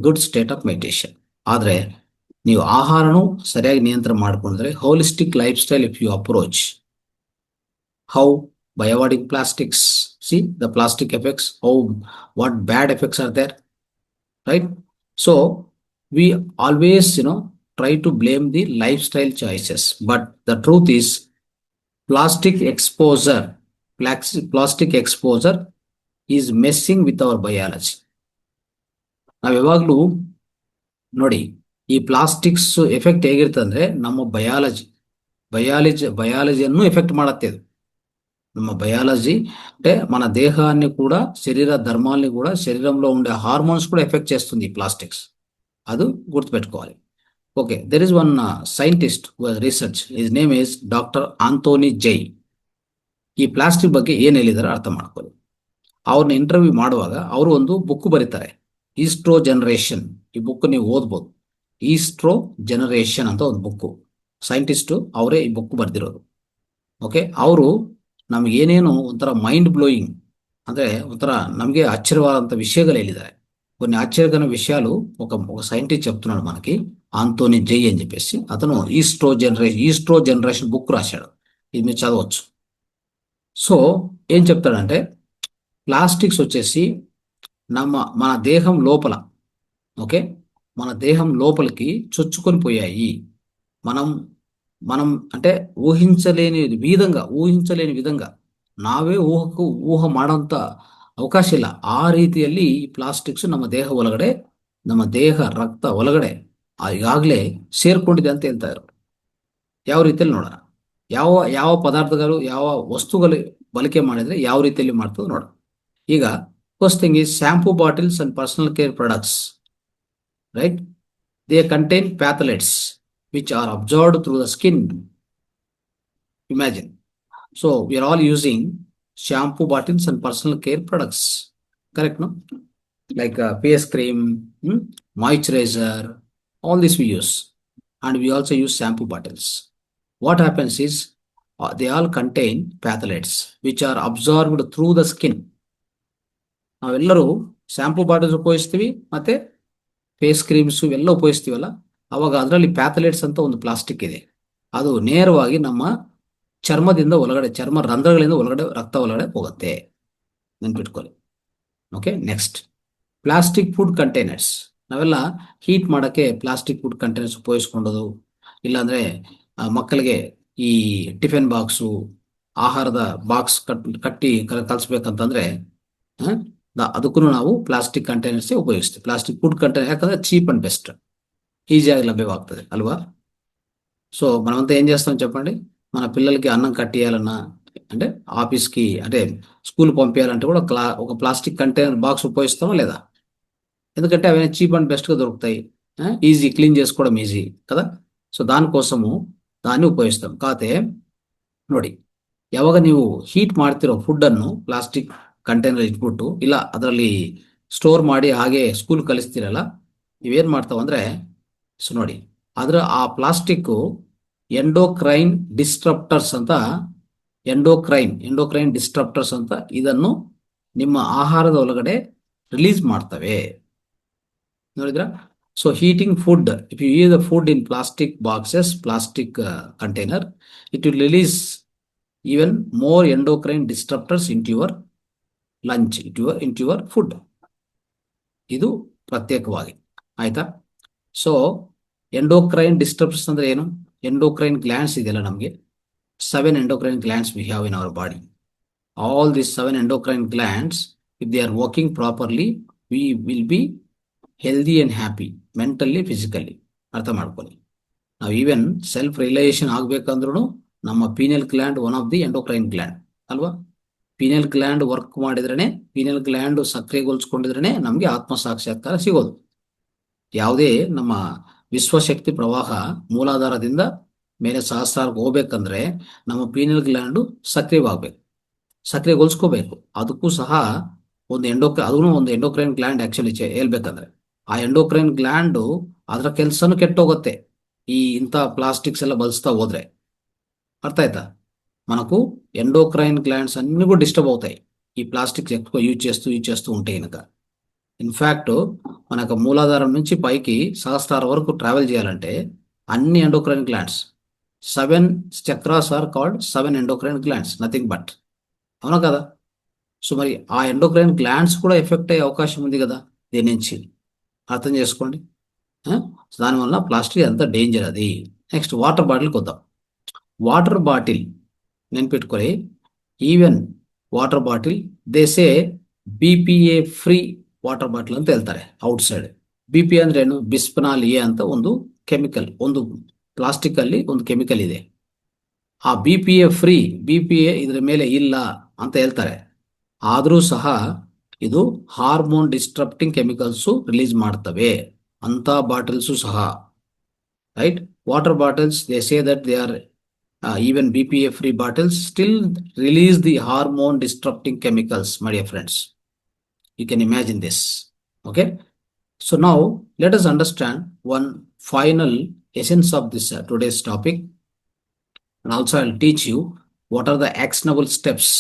good state of meditation. ಆದರೆ ನೀವು ಆಹಾರನು ಸರಿಯಾಗಿ ನಿಯಂತ್ರಣ ಮಾಡಿಕೊಂಡ್ರೆ, holistic lifestyle if you approach, how by avoiding plastics, see the plastic effects, what bad effects are there, right? So we always try to blame the lifestyle choices, but the truth is plastic exposure is messing with our biology. ನಾವ್ ಯಾವಾಗ್ಲೂ ನೋಡಿ, ಈ ಪ್ಲಾಸ್ಟಿಕ್ಸ್ ಎಫೆಕ್ಟ್ ಹೇಗಿರ್ತಂದ್ರೆ ನಮ್ಮ ಬಯಾಲಜಿಯನ್ನು ಎಫೆಕ್ಟ್ ಮಾಡತ್ತೆ. ಇದು ನಮ್ಮ ಬಯಾಲಜీ అంటే మన దేహాన్ని కూడా, శరీర ధర్మాల్ని కూడా, శరీరంలో ఉండే హార్మోన్స్ కూడా ఎఫెక్ట్ చేస్తుంది ఈ ప్లాస్టిక్స్. అది గుర్తుపెట్టుకోవాలి. Okay, there is one scientist research, his name is doctor Anthony Jay. ಈ ಪ್ಲಾಸ್ಟಿಕ್ ಬಗ್ಗೆ ಏನ್ ಹೇಳಿದಾರೆ ಅರ್ಥ ಮಾಡ್ಕೊಳ್ಳಿ. ಅವ್ರನ್ನ ಇಂಟರ್ವ್ಯೂ ಮಾಡುವಾಗ ಅವರು ಒಂದು ಬುಕ್ ಬರೀತಾರೆ, ಈಸ್ಟ್ರೋ ಜನರೇಷನ್. ಈ ಬುಕ್ ನೀವು ಓದ್ಬೋದು. ಈಸ್ಟ್ರೋ ಜನರೇಷನ್ ಅಂತ ಒಂದು ಬುಕ್, ಸೈಂಟಿಸ್ಟ್ ಅವರೇ ಈ ಬುಕ್ ಬರ್ದಿರೋದು. ಓಕೆ, ಅವರು ನಮ್ಗೆ ಏನೇನು ಒಂಥರ ಮೈಂಡ್ ಬ್ಲೋಯಿಂಗ್ ಅಂದ್ರೆ ಒಂಥರ ನಮಗೆ ఆశ్చర్యవాదంత విషయాలు ಹೇಳಿದ್ದಾರೆ. కొన్ని ఆశ్చర్యకరమైన విషయాలు ఒక సైంటిస్ట్ చెప్తున్నాడు మనకి, ఆంథోనీ జై అని చెప్పేసి. అతను ఈస్ట్రో జనరేషన్ బుక్ రాశాడు. ఇది మీరు చదవచ్చు. సో ఏం చెప్తాడంటే, ప్లాస్టిక్స్ వచ్చేసి మన దేహం లోపల, ఓకే, మన దేహం లోపలికి చొచ్చుకొని పోయాయి. మనం అంటే ಊಹಿಸಲೇని ವಿಧಂಗ ನಾವೇ ಊಹ ಮಾಡೋಂಥ ಅವಕಾಶ ಇಲ್ಲ. ಆ ರೀತಿಯಲ್ಲಿ ಈ ಪ್ಲಾಸ್ಟಿಕ್ಸ್ ನಮ್ಮ ದೇಹ ರಕ್ತ ಒಳಗಡೆ ಈಗಾಗಲೇ ಸೇರ್ಕೊಂಡಿದೆ ಅಂತ ಹೇಳ್ತಾ ಇದ್ರು. ಯಾವ ರೀತಿಯಲ್ಲಿ ನೋಡೋಣ, ಯಾವ ಪದಾರ್ಥಗಳು, ಯಾವ ವಸ್ತುಗಳು ಬಳಕೆ ಮಾಡಿದ್ರೆ ಯಾವ ರೀತಿಯಲ್ಲಿ ಮಾಡ್ತದೆ ನೋಡೋಣ. ಈಗ First thing is shampoo bottles and personal care products, right? They contain phthalates which are absorbed through the skin. Imagine. So we are all using shampoo bottles and personal care products. Correct, no? Like face cream, moisturizer, all this we use. And we also use shampoo bottles. What happens is they all contain phthalates which are absorbed through the skin. ನಾವೆಲ್ಲರೂ ಶಾಂಪೂ ಬಾಟಲ್ಸ್ ಉಪಯೋಗಿಸ್ತೀವಿ ಮತ್ತೆ ಫೇಸ್ ಕ್ರೀಮ್ಸ್ ಇವೆಲ್ಲ ಉಪಯೋಗಿಸ್ತೀವಲ್ಲ, ಅವಾಗ ಅದರಲ್ಲಿ ಪ್ಯಾಥಲೇಟ್ಸ್ ಅಂತ ಒಂದು ಪ್ಲಾಸ್ಟಿಕ್ ಇದೆ. ಅದು ನೇರವಾಗಿ ನಮ್ಮ ಚರ್ಮದಿಂದ ಒಳಗಡೆ, ಚರ್ಮ ರಂಧ್ರಗಳಿಂದ ಒಳಗಡೆ, ರಕ್ತ ಒಳಗಡೆ ಹೋಗುತ್ತೆ. ನೆನ್ಪಿಟ್ಕೊಳ್ಳಿ. Okay, next plastic food containers. ನಾವೆಲ್ಲ ಹೀಟ್ ಮಾಡೋಕ್ಕೆ ಪ್ಲಾಸ್ಟಿಕ್ ಫುಡ್ ಕಂಟೈನರ್ಸ್ ಉಪಯೋಗಿಸ್ಕೊಂಡೋದು, ಇಲ್ಲಾಂದ್ರೆ ಮಕ್ಕಳಿಗೆ ಈ ಟಿಫಿನ್ ಬಾಕ್ಸು, ಆಹಾರದ ಬಾಕ್ಸ್ ಕಟ್ಟಿ ಕಲಿಸ್ಬೇಕಂತಂದ್ರೆ ಅದಕ್ಕೂ ನಾವು ప్లాస్టిక్ కంటైనర్స్ ఉపయోగిస్తాం. ప్లాస్టిక్ ఫుడ్ కంటైనర్ యాకంటే చీప్ అండ్ బెస్ట్, ఈజీగా లభ్యమవుతుంది అల్వా. సో మనమంతా ఏం చేస్తాం చెప్పండి, మన పిల్లలకి అన్నం కట్టియాలన్నా, అంటే ఆఫీస్కి, అంటే స్కూల్ పంపించాలంటే కూడా ఒక ప్లాస్టిక్ కంటైనర్ బాక్స్ ఉపయోగిస్తామా లేదా? ఎందుకంటే అవన్నీ చీప్ అండ్ బెస్ట్గా దొరుకుతాయి, ఈజీ, క్లీన్ చేసుకోవడం ఈజీ కదా. సో దానికోసము దాన్ని ఉపయోగిస్తాం. కాకపోతే ನೋಡಿ, ಯಾವಾಗ ನೀವು ಹೀಟ್ ಮಾಡ್ತಿರೋ ಫುಡ್ಡನ್ನು ಪ್ಲಾಸ್ಟಿಕ್ ಕಂಟೈನರ್ ಇಟ್ಬಿಟ್ಟು ಇಲ್ಲ ಅದರಲ್ಲಿ ಸ್ಟೋರ್ ಮಾಡಿ ಹಾಗೆ ಸ್ಕೂಲ್ ಕಲಿಸ್ತೀರಲ್ಲ, ಇವೇನು ಮಾಡ್ತಾವಂದ್ರೆ, ಸೊ ನೋಡಿ, ಆ ಪ್ಲಾಸ್ಟಿಕ್ಕು ಎಂಡೋಕ್ರೈನ್ ಡಿಸ್ಟ್ರಪ್ಟರ್ಸ್ ಅಂತ, ಎಂಡೋಕ್ರೈನ್ ಡಿಸ್ಟ್ರಪ್ಟರ್ಸ್ ಅಂತ ಇದನ್ನು ನಿಮ್ಮ ಆಹಾರದ ಒಳಗಡೆ ರಿಲೀಸ್ ಮಾಡ್ತವೆ. ನೋಡಿದ್ರ? So heating food, if you use the food in plastic boxes, plastic container, it will release even more endocrine disruptors into your lunch, into your food. ಇದು ಪ್ರತ್ಯೇಕವಾಗಿ ಆಯ್ತಾ. ಸೊ ಎಂಡೋಕ್ರೈನ್ ಡಿಸ್ಟರ್ಬನ್ಸ್ ಅಂದ್ರೆ ಏನು? ಎಂಡೋಕ್ರೈನ್ ಗ್ಲ್ಯಾಂಡ್ಸ್ ಇದೆಯಲ್ಲ, ನಮಗೆ 7 endocrine glands we have in our body. All these 7 endocrine glands, if they are working properly, we will be healthy and happy, mentally, physically. ಅರ್ಥ ಮಾಡ್ಕೊಳ್ಳಿ. ನಾವು ಈವನ್ ಸೆಲ್ಫ್ ರಿಯಲೈಸೇಷನ್ ಆಗ್ಬೇಕಂದ್ರೂ ನಮ್ಮ pineal gland one of the endocrine gland ಅಲ್ವಾ. ಪೀನಿಯಲ್ ಗ್ಲ್ಯಾಂಡ್ ವರ್ಕ್ ಮಾಡಿದ್ರೇನೆ, ಪೀನಿಯಲ್ ಗ್ಲ್ಯಾಂಡ್ ಸಕ್ರಿಯಗೊಳಿಸ್ಕೊಂಡಿದ್ರೇನೆ ನಮಗೆ ಆತ್ಮ ಸಾಕ್ಷಾತ್ಕಾರ ಸಿಗೋದು. ಯಾವುದೇ ನಮ್ಮ ವಿಶ್ವಶಕ್ತಿ ಪ್ರವಾಹ ಮೂಲಾಧಾರದಿಂದ ಮೇಲೆ ಸಹಸ್ರಾರ್ಗೆ ಹೋಗ್ಬೇಕಂದ್ರೆ ನಮ್ಮ ಪೀನಿಯಲ್ ಗ್ಲ್ಯಾಂಡು ಸಕ್ರಿಯಗೊಳಿಸ್ಕೋಬೇಕು. ಅದಕ್ಕೂ ಸಹ ಅದೂ ಒಂದು ಎಂಡೋಕ್ರೈನ್ ಗ್ಲ್ಯಾಂಡ್ ಆಕ್ಚುಲಿ ಹೇಳ್ಬೇಕಂದ್ರೆ, ಆ ಎಂಡೋಕ್ರೈನ್ ಗ್ಲ್ಯಾಂಡು ಅದರ ಕೆಲಸನೂ ಕೆಟ್ಟೋಗುತ್ತೆ ಇಂಥ ప్లాస్టిక్స్ ಎಲ್ಲ ಬಳಸ್తా ಹೋದ್ರೆ. అర్థ అవుతా? మనకు ఎండోక్రైన్ గ్లాండ్స్ అన్ని కూడా డిస్టర్బ్ అవుతాయి ఈ ప్లాస్టిక్స్ ఎక్కువ యూజ్ చేస్తూ ఉంటే కనుక. ఇన్ఫ్యాక్ట్ మనకు మూలాధారం నుంచి పైకి సహస్రార వరకు ట్రావెల్ చేయాలంటే అన్ని endocrine glands, 7 chakras are called 7 endocrine glands, nothing but. అవునా కదా? సో మరి ఆ ఎండోక్రైన్ గ్లాండ్స్ కూడా ఎఫెక్ట్ అయ్యే అవకాశం ఉంది కదా దీని నుంచి. అర్థం చేసుకోండి. దానివల్ల ప్లాస్టిక్ అంత డేంజర్ అది. నెక్స్ట్ వాటర్ బాటిల్కి వద్దాం. వాటర్ బాటిల్ ನೆನ್ಪಿಟ್ಕೊಳ್ಳಿ, even water bottle they say BPA free water bottle ಅಂತ ಹೇಳ್ತಾರೆ ಔಟ್ ಸೈಡ್. BPA ಅಂದ್ರೆ ಏನು? ಬಿಸ್ಫೆನಾಲ್ ಎ ಅಂತ ಒಂದು ಕೆಮಿಕಲ್, ಒಂದು ಪ್ಲಾಸ್ಟಿಕ್ ಅಲ್ಲಿ ಒಂದು ಕೆಮಿಕಲ್ ಇದೆ. ಆ BPA ಫ್ರೀ, BPA ಇದರ ಮೇಲೆ ಇಲ್ಲ ಅಂತ ಹೇಳ್ತಾರೆ. ಆದರೂ ಸಹ ಇದು ಹಾರ್ಮೋನ್ ಡಿಸ್ಟ್ರಪ್ಟಿಂಗ್ ಕೆಮಿಕಲ್ಸು ರಿಲೀಸ್ ಮಾಡ್ತವೆ ಅಂತ ಬಾಟಲ್ಸು ಸಹ, right. Water bottles they say that they are even BPA free bottles still release the hormone disrupting chemicals, my dear friends. You can imagine this. Okay, so now let us understand one final essence of this today's topic, and also I'll teach you what are the actionable steps,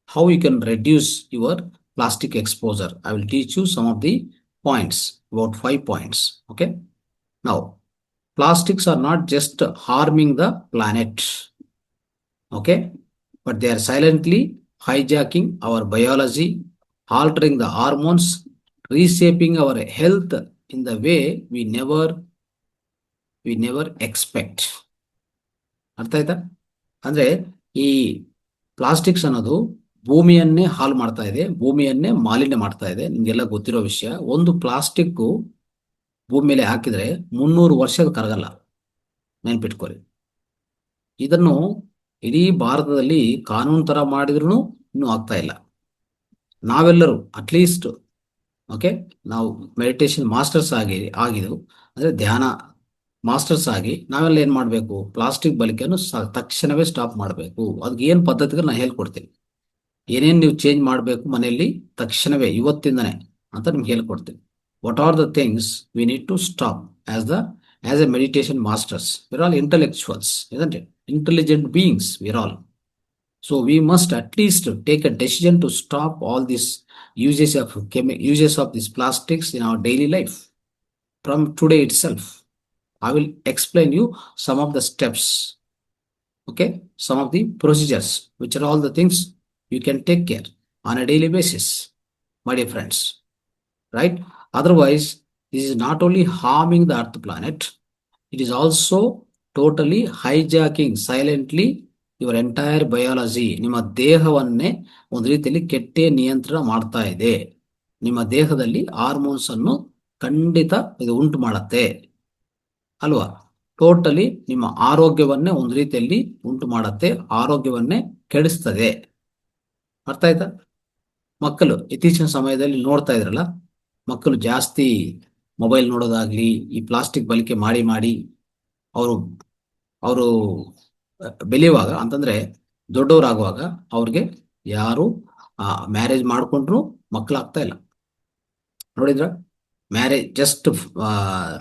how you can reduce your plastic exposure. I will teach you some of the points, about 5 points. Okay, now plastics are not just harming the planet, okay, but they are silently hijacking our biology, altering the hormones, reshaping our health in the way we never expect. ಅರ್ಥ ಆಯ್ತಾ? ಅಂದ್ರೆ ಈ ಪ್ಲಾಸ್ಟಿಕ್ಸ್ ಅನ್ನೋದು ಭೂಮಿಯನ್ನೇ ಹಾಳು ಮಾಡ್ತಾ ಇದೆ, ಭೂಮಿಯನ್ನೇ ಮಾಲಿನ್ಯ ಮಾಡ್ತಾ ಇದೆ. ನಿಮ್ಗೆಲ್ಲ ಗೊತ್ತಿರೋ ವಿಷಯ. ಒಂದು ಪ್ಲಾಸ್ಟಿಕ್ ಭೂಮಿ ಮೇಲೆ ಹಾಕಿದ್ರೆ 300 ವರ್ಷ ಕರಗಲ್ಲ, ನೆನ್ಪಿಟ್ಕೊಳ್ಳಿ. ಇದನ್ನು ಇಡೀ ಭಾರತದಲ್ಲಿ ಕಾನೂನು ತರ ಮಾಡಿದ್ರು ಇನ್ನೂ ಆಗ್ತಾ ಇಲ್ಲ. ನಾವೆಲ್ಲರೂ ಅಟ್ಲೀಸ್ಟ್ ಓಕೆ, ನಾವು ಮೆಡಿಟೇಷನ್ ಮಾಸ್ಟರ್ಸ್ ಆಗಿದ್ದು ಅಂದರೆ ಧ್ಯಾನ ಮಾಸ್ಟರ್ಸ್ ಆಗಿ ನಾವೆಲ್ಲ ಏನು ಮಾಡಬೇಕು, ಪ್ಲಾಸ್ಟಿಕ್ ಬಳಕೆಯನ್ನು ತಕ್ಷಣವೇ ಸ್ಟಾಪ್ ಮಾಡಬೇಕು. ಅದಕ್ಕೆ ಏನು ಪದ್ಧತಿಗಳು ನಾನು ಹೇಳ್ಕೊಡ್ತೀನಿ, ಏನೇನು ನೀವು ಚೇಂಜ್ ಮಾಡಬೇಕು ಮನೆಯಲ್ಲಿ ತಕ್ಷಣವೇ ಇವತ್ತಿಂದನೇ ಅಂತ ನಿಮ್ಗೆ ಹೇಳ್ಕೊಡ್ತೀನಿ. What are the things we need to stop as a meditation masters? We're all intellectuals, isn't it? Intelligent beings, we're all. So we must at least take a decision to stop all these uses of these plastics in our daily life from today itself. I will explain you some of the steps, okay, some of the procedures, which are all the things you can take care on a daily basis, my dear friends, right? Otherwise, this is not only harming the earth planet, it is also totally hijacking silently your entire biology. ನಿಮ್ಮ ದೇಹವನ್ನೇ ಒಂದು ರೀತಿಯಲ್ಲಿ ಕೆಟ್ಟೆ ನಿಯಂತ್ರಣ ಮಾಡ್ತಾ ಇದೆ. ನಿಮ್ಮ ದೇಹದಲ್ಲಿ ಹಾರ್ಮೋನ್ಸ್ ಅನ್ನು ಖಂಡಿತ ಇದು ಉಂಟು ಮಾಡುತ್ತೆ ಅಲ್ವಾ? ಟೋಟಲಿ ನಿಮ್ಮ ಆರೋಗ್ಯವನ್ನೇ ಒಂದು ರೀತಿಯಲ್ಲಿ ಉಂಟು ಮಾಡುತ್ತೆ, ಆರೋಗ್ಯವನ್ನೇ ಕೆಡಿಸ್ತದೆ. ಅರ್ಥ ಆಯ್ತಾ? ಮಕ್ಕಳು ಇತ್ತೀಚಿನ ಸಮಯದಲ್ಲಿ ನೋಡ್ತಾ ಇದ್ರಲ್ಲ, ಮಕ್ಕಳು ಜಾಸ್ತಿ ಮೊಬೈಲ್ ನೋಡೋದಾಗ್ಲಿ, ಈ ಪ್ಲಾಸ್ಟಿಕ್ ಬಳಕೆ ಮಾಡಿ ಮಾಡಿ ಅವರು ಅವರು ಬೆಳೆಯುವಾಗ ಅಂತಂದ್ರೆ ದೊಡ್ಡವರಾಗುವಾಗ ಅವ್ರಿಗೆ ಯಾರು ಮ್ಯಾರೇಜ್ ಮಾಡ್ಕೊಂಡ್ರು ಮಕ್ಕಳಾಗ್ತಾ ಇಲ್ಲ. ನೋಡಿದ್ರ? ಮ್ಯಾರೇಜ್ ಜಸ್ಟ್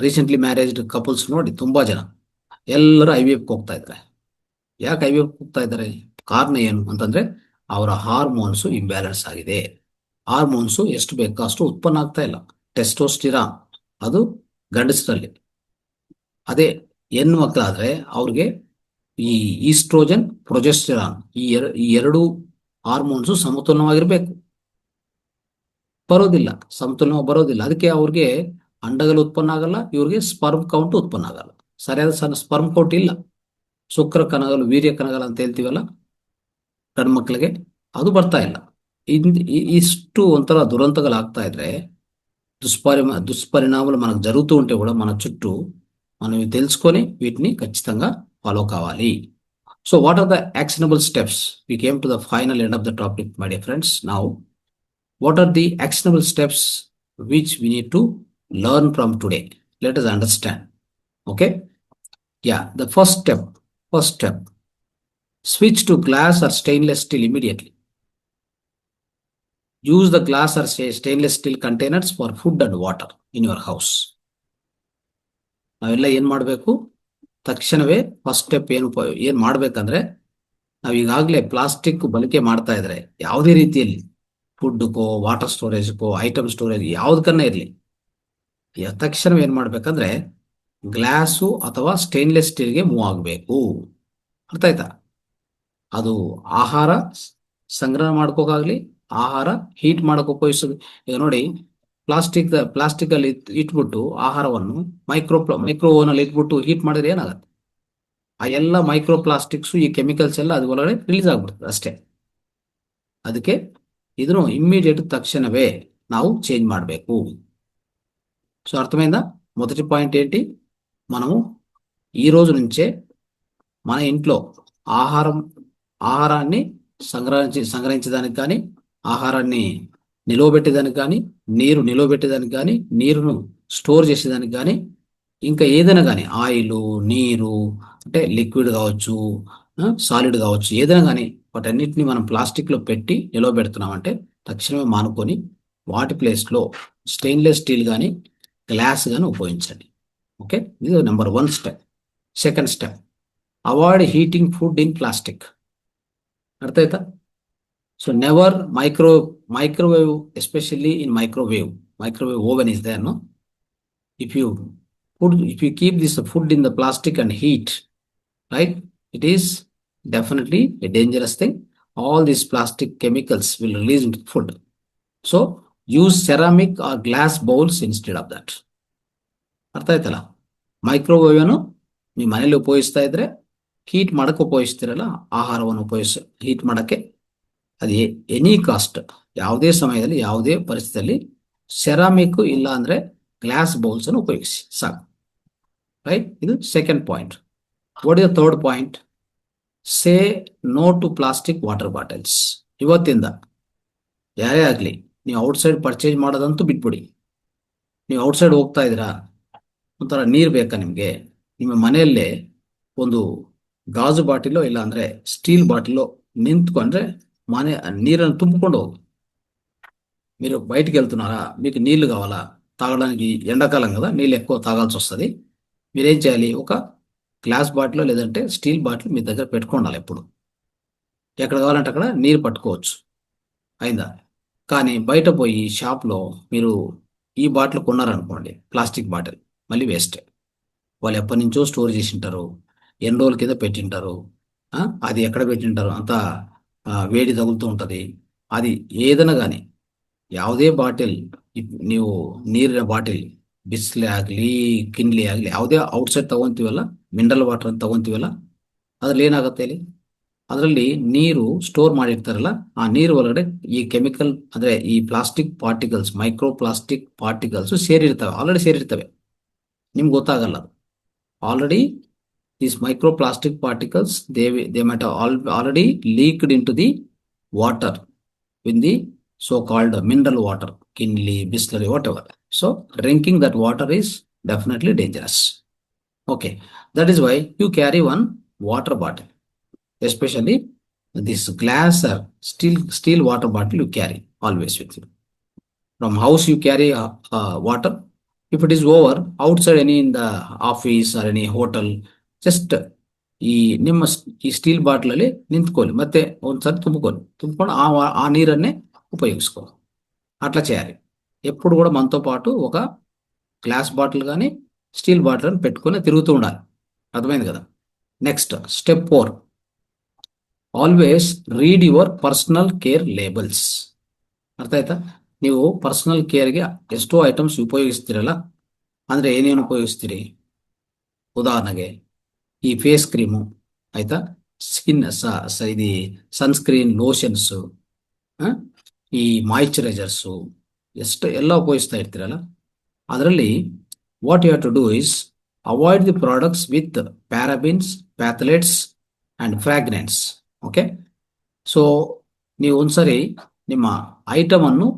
ರೀಸೆಂಟ್ಲಿ ಮ್ಯಾರೇಜ್ಡ್ ಕಪಲ್ಸ್ ನೋಡಿ ತುಂಬಾ ಜನ ಎಲ್ಲರೂ IVF ಹೋಗ್ತಾ ಇದ್ದಾರೆ. ಯಾಕೆ IVF ಹೋಗ್ತಾ ಇದ್ದಾರೆ? ಕಾರಣ ಏನು ಅಂತಂದ್ರೆ ಅವರ ಹಾರ್ಮೋನ್ಸ್ ಇಂಬ್ಯಾಲೆನ್ಸ್ ಆಗಿದೆ. ಹಾರ್ಮೋನ್ಸ್ ಎಷ್ಟು ಬೇಕೋ ಅಷ್ಟು ಉತ್ಪನ್ನ ಆಗ್ತಾ ಇಲ್ಲ. ಟೆಸ್ಟೋಸ್ಟಿರಾನ್ ಅದು ಗಂಡಸರಲ್ಲಿ, ಅದೇ ಹೆಣ್ಣು ಮಕ್ಕಳಾದ್ರೆ ಅವ್ರಿಗೆ ಈ ಈಸ್ಟ್ರೋಜನ್, ಪ್ರೊಜೆಸ್ಟೆರಾನ್ ಈ ಎರಡು ಹಾರ್ಮೋನ್ಸ್ ಸಮತೋಲನವಾಗಿರ್ಬೇಕು. ಬರೋದಿಲ್ಲ, ಸಮತೋಲನ ಬರೋದಿಲ್ಲ. ಅದಕ್ಕೆ ಅವ್ರಿಗೆ ಅಂಡಗಳು ಉತ್ಪನ್ನ ಆಗಲ್ಲ, ಇವ್ರಿಗೆ ಸ್ಪರ್ಮ್ ಕೌಂಟ್ ಉತ್ಪನ್ನ ಆಗಲ್ಲ. ಸರಿಯಾದ ಸ್ಪರ್ಮ್ ಕೌಂಟ್ ಇಲ್ಲ. ಶುಕ್ರ ಕಣಗಳು, ವೀರ್ಯ ಕಣಗಳು ಅಂತ ಹೇಳ್ತೀವಲ್ಲ ಗಂಡು ಮಕ್ಕಳಿಗೆ, ಅದು ಬರ್ತಾ ಇಲ್ಲ. ఇಷ್ಟು ಒಂಥರ దురంతగలాಗ್తా ఇದ್ರೆ దుష్పరిణామాలు మనకు జరుగుతూ ఉంటే కూడా మన చుట్టూ మనం ఇవి తెలుసుకొని వీటిని ఖచ్చితంగా ఫాలో కావాలి. So what are the actionable steps? We came to the final end of the topic, my dear friends. Now, what are the actionable steps which we need to learn from today? Let us understand. Okay? Yeah, the first step, switch to glass or stainless steel immediately. Use the glass or stainless steel containers for food and water in your house. ನಾವೆಲ್ಲ ಏನ್ ಮಾಡಬೇಕು? ತಕ್ಷಣವೇ ಫಸ್ಟ್ ಸ್ಟೆಪ್ ಏನ್ ಮಾಡ್ಬೇಕಂದ್ರೆ, ನಾವ್ ಈಗಾಗಲೇ ಪ್ಲಾಸ್ಟಿಕ್ ಬಳಕೆ ಮಾಡ್ತಾ ಇದ್ರೆ ಯಾವುದೇ ರೀತಿಯಲ್ಲಿ ಫುಡ್ಕೋ, ವಾಟರ್ ಸ್ಟೋರೇಜ್ಕೋ, ಐಟಮ್ ಸ್ಟೋರೇಜ್ ಯಾವ್ದಕ್ಕನ್ನ ಇರಲಿ, ತಕ್ಷಣ ಏನ್ ಮಾಡ್ಬೇಕಂದ್ರೆ ಗ್ಲಾಸು ಅಥವಾ ಸ್ಟೇನ್ಲೆಸ್ ಸ್ಟೀಲ್ಗೆ ಮೂವ್ ಆಗಬೇಕು. ಅರ್ಥ ಆಯ್ತಾ? ಅದು ಆಹಾರ ಸಂಗ್ರಹ ಮಾಡ್ಕೋಕಾಗ್ಲಿ, ಆಹಾರ ಹೀಟ್ ಮಾಡಕ್ ಉಪಯೋಗಿಸೋದು. ಈಗ ನೋಡಿ, ಪ್ಲಾಸ್ಟಿಕ್ ಅಲ್ಲಿ ಇಟ್ಬಿಟ್ಟು ಆಹಾರವನ್ನು ಮೈಕ್ರೋ ಓವನ್ ಅಲ್ಲಿ ಇಟ್ಬಿಟ್ಟು ಹೀಟ್ ಮಾಡಿದ್ರೆ ಏನಾಗುತ್ತೆ? ಆ ಎಲ್ಲ ಮೈಕ್ರೋ ಪ್ಲಾಸ್ಟಿಕ್ಸ್, ಈ ಕೆಮಿಕಲ್ಸ್ ಎಲ್ಲ ಅದು ಒಳಗಡೆ ರಿಲೀಸ್ ಆಗ್ಬಿಡ್ತದೆ ಅಷ್ಟೇ. ಅದಕ್ಕೆ ಇದನ್ನು ಇಮ್ಮಿಡಿಯೇಟ್ తక్షణమే ನಾವು చేంజ్ ಮಾಡಬೇಕು. సో అర్థమైందా? మొదటి పాయింట్ ఏంటి? మనము ఈ రోజు నుంచే మన ఇంట్లో ఆహారాన్ని సంగ్రహించడానికి కానీ, ఆహారాన్ని నిలవబెట్టేదానికి కానీ, నీరు నిలవబెట్టేదానికి కానీ, నీరును స్టోర్ చేసేదానికి కానీ, ఇంకా ఏదైనా కానీ ఆయిల్, నీరు అంటే లిక్విడ్ కావచ్చు, సాలిడ్ కావచ్చు, ఏదైనా కానీ వాటన్నిటిని మనం ప్లాస్టిక్ లో పెట్టి నిలవబెడుతున్నామంటే తక్షణమే మానుకొని వాటి ప్లేస్లో స్టెయిన్లెస్ స్టీల్ కానీ, గ్లాస్ కానీ ఉపయోగించండి. ఓకే, ఇది number 1 step. Second step, avoid heating food in plastic. అర్థ ಆಯ್ತಾ? So never microwave, especially in microwave oven is there, no? If you keep this food in the plastic and heat, right, it is definitely a dangerous thing. All these plastic chemicals will release into food. So use ceramic or glass bowls instead of that. ಅರ್ಥ ಆಯ್ತಲ್ಲ? ಮೈಕ್ರೋವೇವ್ ಅನ್ನು ನೀವು ಮನೇಲಿ ಉಪಯೋಗಿಸ್ತಾ ಇದ್ರೆ ಹೀಟ್ ಮಾಡಕ್ಕೆ ಉಪಯೋಗಿಸ್ತಿರಲ್ಲ, ಆಹಾರವನ್ನು ಹೀಟ್ ಮಾಡಕ್ಕೆ, ಅದು ಎನಿ ಕಾಸ್ಟ್, ಯಾವುದೇ ಸಮಯದಲ್ಲಿ ಯಾವುದೇ ಪರಿಸ್ಥಿತಿಯಲ್ಲಿ ಸೆರಾಮಿಕ್ ಇಲ್ಲ ಅಂದ್ರೆ ಗ್ಲಾಸ್ ಬೌಲ್ಸ್ ಅನ್ನು ಉಪಯೋಗಿಸಿ ಸಾಕು. ರೈಟ್? ಇದು second point. What is the third point? Say no to plastic water bottles. ಇವತ್ತಿಂದ ಯಾರೇ ಆಗಲಿ, ನೀವು ಔಟ್ಸೈಡ್ ಪರ್ಚೇಸ್ ಮಾಡೋದಂತೂ ಬಿಟ್ಬಿಡಿ. ನೀವು ಔಟ್ಸೈಡ್ ಹೋಗ್ತಾ ಇದ್ದೀರಾ, ಒಂಥರ ನೀರು ಬೇಕಾ ನಿಮಗೆ, ನಿಮ್ಮ ಮನೆಯಲ್ಲೇ ಒಂದು ಗಾಜು ಬಾಟಿಲೋ ಇಲ್ಲ ಅಂದರೆ ಸ್ಟೀಲ್ బాటిల్లో నింపుకొండ్రే మనే నీళ్ళని తుంపుಕೊಂಡು ಹೋಗಿ. మీరు బయటికి వెళ్తున్నారా, మీకు నీళ్లు కావాలా, తాగడానికి ఎండాకాలం కదా, నీళ్ళు ఎక్కువ తాగాల్సి వస్తుంది. మీరేం చేయాలి, ఒక గ్లాస్ బాటిల్ లేదంటే స్టీల్ బాటిల్ మీ దగ్గర పెట్టుకోండాలి. ఎప్పుడు ఎక్కడ కావాలంటే అక్కడ నీరు పట్టుకోవచ్చు. అయిందా? కానీ బయట పోయి షాప్లో మీరు ఈ బాటిల్ కొన్నారనుకోండి, ప్లాస్టిక్ బాటిల్, మళ్ళీ వేస్టే. వాళ్ళు ఎప్పటి నుంచో స్టోర్ చేసి ఉంటారు, ఎన్ని రోజుల కింద పెట్టింటారు. అది ఎక్కడ పెట్టింటారు, అంతా వేడి తగులుతూ ఉంటుంది. అది ఏదైనా కానీ ಯಾವುದೇ ಬಾಟಿಲ್, ನೀವು ನೀರಿನ ಬಾಟಿಲ್ ಬಿಸ್ಲೆ ಆಗಲಿ ಕಿನ್ಲಿ ಆಗಲಿ ಯಾವುದೇ ಔಟ್ಸೈಡ್ ತಗೊಂತೀವಲ್ಲ, ಮಿನರಲ್ ವಾಟರ್ ಅಂತ ತಗೊಂತೀವಲ್ಲ, ಅದ್ರಲ್ಲಿ ಏನಾಗುತ್ತೆ ಇಲ್ಲಿ, ಅದರಲ್ಲಿ ನೀರು ಸ್ಟೋರ್ ಮಾಡಿರ್ತಾರಲ್ಲ, ಆ ನೀರು ಒಳಗಡೆ ಈ ಕೆಮಿಕಲ್ ಅಂದರೆ ಈ plastic particles, micro plastic particles ಸೇರಿರ್ತವೆ, ಆಲ್ರೆಡಿ ಸೇರಿರ್ತವೆ. ನಿಮ್ಗೆ ಗೊತ್ತಾಗಲ್ಲ ಅದು. Already these microplastic particles, they might have already leaked into the water in the so-called mineral water, Kinley, Bisleri, whatever. So drinking that water is definitely dangerous. Okay, that is why you carry one water bottle, especially this glass or steel water bottle you carry always with you. From house you carry water. If it is over outside, any in the office or any hotel, just ಈ ನಿಮ್ಮ ಈ ಸ್ಟೀಲ್ ಬಾಟ್ಲಲ್ಲಿ నింపుకోవాలి, ಮತ್ತೆ ಒಂದ್సారి ತುಂಬಿಕೊಂಡು ఆ నీరన్నే ఉపయోగించుకోవాలి. అట్లా చేయాలి. ఎప్పుడు కూడా మనతో పాటు ఒక గ్లాస్ బాటిల్ కానీ స్టీల్ బాటిల్ అని పెట్టుకొని తిరుగుతూ ఉండాలి. అర్థమైంది కదా? Next step 4, always read your personal care labels. ಅರ್ಥ ಆಯ್ತಾ? ನೀವು ಪರ್ಸನಲ್ ಕೇರ್ಗೆ ಎಷ್ಟೋ ಐಟಮ್ಸ್ ಉಪಯೋಗಿಸ್ತೀರಲ್ಲ, ಅಂದರೆ ಏನೇನು ಉಪಯೋಗಿಸ್ತೀರಿ? ಉದಾಹರಣೆಗೆ ಈ ಫೇಸ್ ಕ್ರೀಮು ಆಯ್ತಾ, ಸ್ಕಿನ್ ಇದು ಸನ್ಸ್ಕ್ರೀನ್, ಲೋಷನ್ಸು, ಈ ಮಾಯಿಶ್ಚರೈಸರ್ಸು, ಎಲ್ಲ ಉಪಯೋಗಿಸ್ತಾ ಇರ್ತೀರಲ್ಲ, ಅದರಲ್ಲಿ what you have to do is avoid the products with parabens, phthalates and fragrance. Okay, so ನೀವು ಒಂದ್ಸರಿ ನಿಮ್ಮ ಐಟಮನ್ನು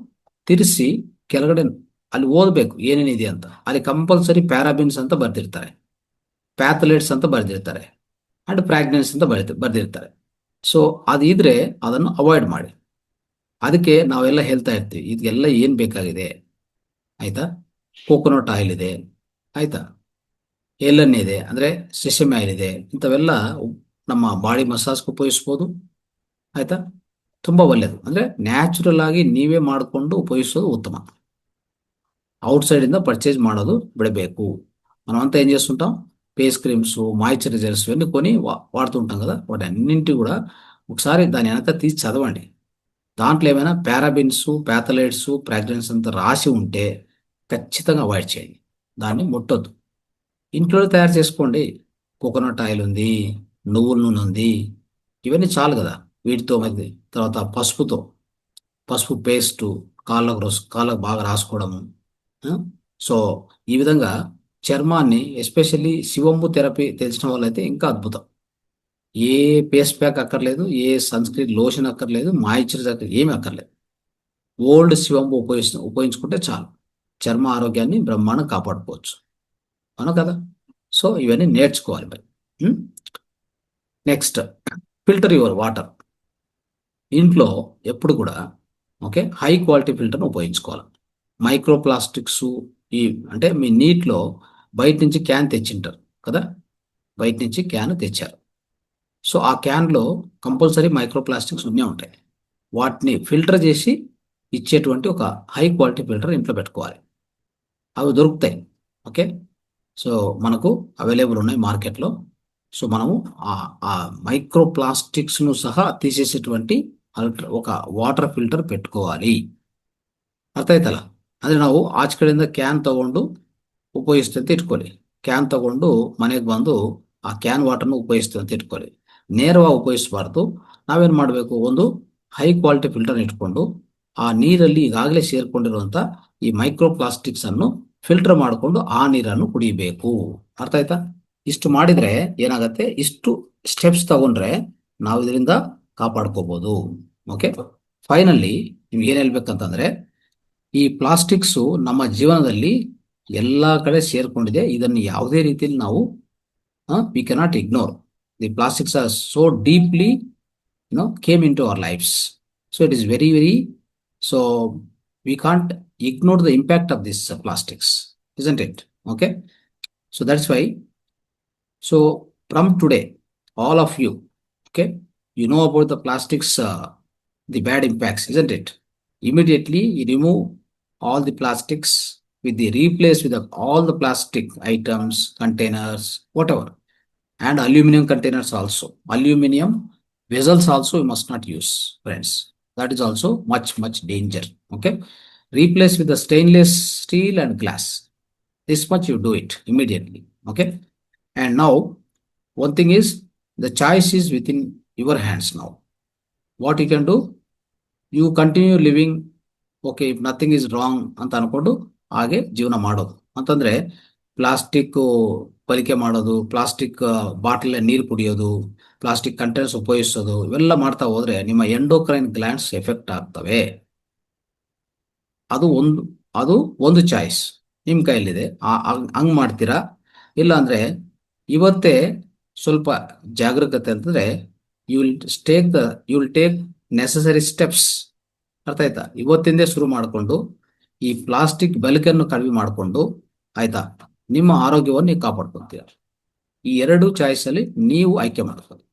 ತಿರ್ಸಿ ಕೆಳಗಡೆ ಅಲ್ಲಿ ಓದಬೇಕು ಏನೇನಿದೆ ಅಂತ. ಅಲ್ಲಿ ಕಂಪಲ್ಸರಿ ಪ್ಯಾರಾಬಿನ್ಸ್ ಅಂತ ಬರ್ದಿರ್ತಾರೆ, ಪ್ಯಾಥಲೇಟ್ಸ್ ಅಂತ ಬರೆದಿರ್ತಾರೆ, ಆ್ಯಂಡ್ ಫ್ರಾಗ್ರೆನ್ಸ್ ಅಂತ ಬರೆದಿರ್ತಾರೆ. ಸೊ ಅದು ಇದ್ರೆ ಅದನ್ನು ಅವಾಯ್ಡ್ ಮಾಡಿ. ಅದಕ್ಕೆ ನಾವೆಲ್ಲ ಹೇಳ್ತಾ ಇರ್ತೀವಿ, ಇದೆಲ್ಲ ಏನು ಬೇಕಾಗಿದೆ ಆಯಿತಾ. ಕೋಕೋನಟ್ ಆಯಿಲ್ ಇದೆ ಆಯಿತಾ, ಎಳ್ಳೆಣ್ಣೆ ಇದೆ, ಅಂದರೆ ಸೆಸಮಿ ಆಯಿಲ್ ಇದೆ, ಇಂಥವೆಲ್ಲ ನಮ್ಮ ಬಾಡಿ ಮಸಾಜ್ಗೆ ಉಪಯೋಗಿಸ್ಬೋದು ಆಯಿತಾ. ತುಂಬ ಒಳ್ಳೆಯದು. ಅಂದರೆ ನ್ಯಾಚುರಲ್ ಆಗಿ ನೀವೇ ಮಾಡಿಕೊಂಡು ಉಪಯೋಗಿಸೋದು ఉత్తమ. ఔట్సైడింద పర్చేజ్ ಮಾಡೋದು బిడಬೇಕು. మనం అంతా ఏం చేస్తుంటాం, ఫేస్ క్రీమ్స్, మాయిశ్చరైజర్స్ ఇవన్నీ కొని వాడుతుంటాం కదా. వాటి అన్నింటి కూడా ఒకసారి దాని వెనక తీసి చదవండి. దాంట్లో ఏమైనా పారాబిన్స్, ప్యాథలేట్స్, ఫ్రాగ్రెన్స్ అంతా రాసి ఉంటే ఖచ్చితంగా అవాయిడ్ చేయండి, దాన్ని ముట్టొద్దు. ఇంట్లో తయారు చేసుకోండి. కోకోనట్ ఆయిల్ ఉంది, నువ్వుల నూనె ఉంది, ఇవన్నీ చాలు కదా. వీటితో మధ్య తర్వాత పసుపు పేస్టు కాళ్ళకు బాగా రాసుకోవడము. సో ఈ విధంగా చర్మాన్ని, ఎస్పెషల్లీ శివంబు థెరపీ తెలిసిన వాళ్ళైతే ఇంకా అద్భుతం. ఏ ఫేస్ ప్యాక్ అక్కర్లేదు, ఏ సన్స్క్రీన్ లోషన్ అక్కర్లేదు, మాయిశ్చరైజర్ ఏమీ అక్కర్లేదు. ఓల్డ్ శివంబు ఉపయోగించుకుంటే చాలు, చర్మ ఆరోగ్యాన్ని బ్రహ్మాండం కాపాడుకోవచ్చు. అవును కదా? సో ఇవన్నీ నేర్చుకోవాలి మరి. Next, filter your water. ఇంట్లో ఎప్పుడు కూడా ఓకే హై క్వాలిటీ ఫిల్టర్ను ఉపయోగించుకోవాలి. మైక్రో ప్లాస్టిక్స్ ఈ అంటే మీ నీటిలో బయట నుంచి క్యాన్ తెచ్చింటారు కదా, బయట నుంచి క్యాన్ తెచ్చారు. సో ఆ క్యాన్లో కంపల్సరీ మైక్రో ప్లాస్టిక్స్ ఉన్నే ఉంటాయి. వాటిని ఫిల్టర్ చేసి ఇచ్చేటువంటి ఒక హై క్వాలిటీ ఫిల్టర్ ఇంట్లో పెట్టుకోవాలి. అవి దొరుకుతాయి. ఓకే, సో మనకు అవైలబుల్ ఉన్నాయి మార్కెట్లో. సో మనము ఆ మైక్రో ప్లాస్టిక్స్ను సహా తీసేసేటువంటి ఒక ವಾಟರ್ ಫಿಲ್ಟರ್ ಪೆಟ್ಕೋవాలి. ಅರ್ಥ ಆಯ್ತಲ್ಲ? ಅಂದರೆ ನಾವು ಆಚೆ ಕಡೆಯಿಂದ ಕ್ಯಾನ್ ತಗೊಂಡು ಉಪಯೋಗಿಸ್ತೀವಿ ಅಂತ ಇಟ್ಕೊಳ್ಳಿ. ಕ್ಯಾನ್ ತಗೊಂಡು ಮನೆಗೆ ಬಂದು ಆ ಕ್ಯಾನ್ ವಾಟರ್ನ ಉಪಯೋಗಿಸ್ತೀವಿ ಅಂತ ಇಟ್ಕೊಳ್ಳಿ. ನೇರವಾಗಿ ಉಪಯೋಗಿಸಬಾರ್ದು. ನಾವೇನು ಮಾಡಬೇಕು, ಒಂದು ಹೈ ಕ್ವಾಲಿಟಿ ಫಿಲ್ಟರ್ ಇಟ್ಕೊಂಡು ಆ ನೀರಲ್ಲಿ ಈಗಾಗಲೇ ಸೇರ್ಕೊಂಡಿರುವಂಥ ಈ ಮೈಕ್ರೋ ಪ್ಲಾಸ್ಟಿಕ್ಸ್ ಅನ್ನು ಫಿಲ್ಟರ್ ಮಾಡಿಕೊಂಡು ಆ ನೀರನ್ನು ಕುಡಿಬೇಕು. ಅರ್ಥ ಆಯ್ತಾ? ಇಷ್ಟು ಮಾಡಿದರೆ ಏನಾಗುತ್ತೆ, ಇಷ್ಟು ಸ್ಟೆಪ್ಸ್ ತಗೊಂಡ್ರೆ ನಾವು ಇದರಿಂದ ಕಾಪಾಡ್ಕೋಬಹುದು. ಓಕೆ, ಫೈನಲಿ ನಿಮ್ಗೆ ಏನ್ ಹೇಳ್ಬೇಕಂತಂದ್ರೆ, ಈ ಪ್ಲಾಸ್ಟಿಕ್ಸು ನಮ್ಮ ಜೀವನದಲ್ಲಿ ಎಲ್ಲಾ ಕಡೆ ಸೇರ್ಕೊಂಡಿದೆ. ಇದನ್ನು ಯಾವುದೇ ರೀತಿಯಲ್ಲಿ ನಾವು we cannot ignore. The plastics are so deeply came into our lives. So it is very, very, so we can't ignore the impact of this plastics, isn't it? Okay. So that's why, so from today, all of you, okay, you know about the plastics, the bad impacts, isn't it? Immediately you remove all the plastics with the replace with all the plastic items, containers, whatever, and aluminum containers also. Aluminum vessels also you must not use, friends. That is also much, much danger. Okay. Replace with the stainless steel and glass. This much you do it immediately. Okay. And now, one thing is, the choice is within your hands now. What you can do, you continue living, okay, if nothing is wrong ಅಂತ ಅನ್ಕೊಂಡು ಹಾಗೆ ಜೀವನ ಮಾಡೋದು. ಅಂತಂದ್ರೆ ಪ್ಲಾಸ್ಟಿಕ್ ಬಳಕೆ ಮಾಡೋದು, ಪ್ಲಾಸ್ಟಿಕ್ ಬಾಟಲ್ ನೀರು ಕುಡಿಯೋದು, ಪ್ಲಾಸ್ಟಿಕ್ ಕಂಟೈನರ್ಸ್ ಉಪಯೋಗಿಸೋದು, ಇವೆಲ್ಲ ಮಾಡ್ತಾ ಹೋದ್ರೆ ನಿಮ್ಮ ಎಂಡೋಕ್ರೈನ್ ಗ್ಲ್ಯಾಂಡ್ಸ್ ಎಫೆಕ್ಟ್ ಆಗ್ತವೆ. ಅದು ಒಂದು ಅದು ಒಂದು ಚಾಯ್ಸ್ ನಿಮ್ಮ ಕೈಯಲ್ಲಿದೆ. ಹಂಗ್ ಮಾಡ್ತೀರಾ? ಇಲ್ಲ ಅಂದ್ರೆ ಇವತ್ತೇ ಸ್ವಲ್ಪ ಜಾಗರೂಕತೆ ಅಂತಂದ್ರೆ you will take necessary steps. ಅರ್ಥ ಆಯ್ತಾ? ಇವತ್ತಿಂದೇ ಶುರು ಮಾಡಿಕೊಂಡು ಈ ಪ್ಲಾಸ್ಟಿಕ್ ಬಳಕೆಯನ್ನು ಕಡಿಮೆ ಮಾಡಿಕೊಂಡು, ಆಯ್ತಾ, ನಿಮ್ಮ ಆರೋಗ್ಯವನ್ನು ನೀವು ಕಾಪಾಡ್ಕೊತೀರ. ఈ ಎರಡು చాయిస్ ಅಲ್ಲಿ ನೀವು ఆಯ್ಕೆ ಮಾಡ್ಕೊಳ್ಳಿ.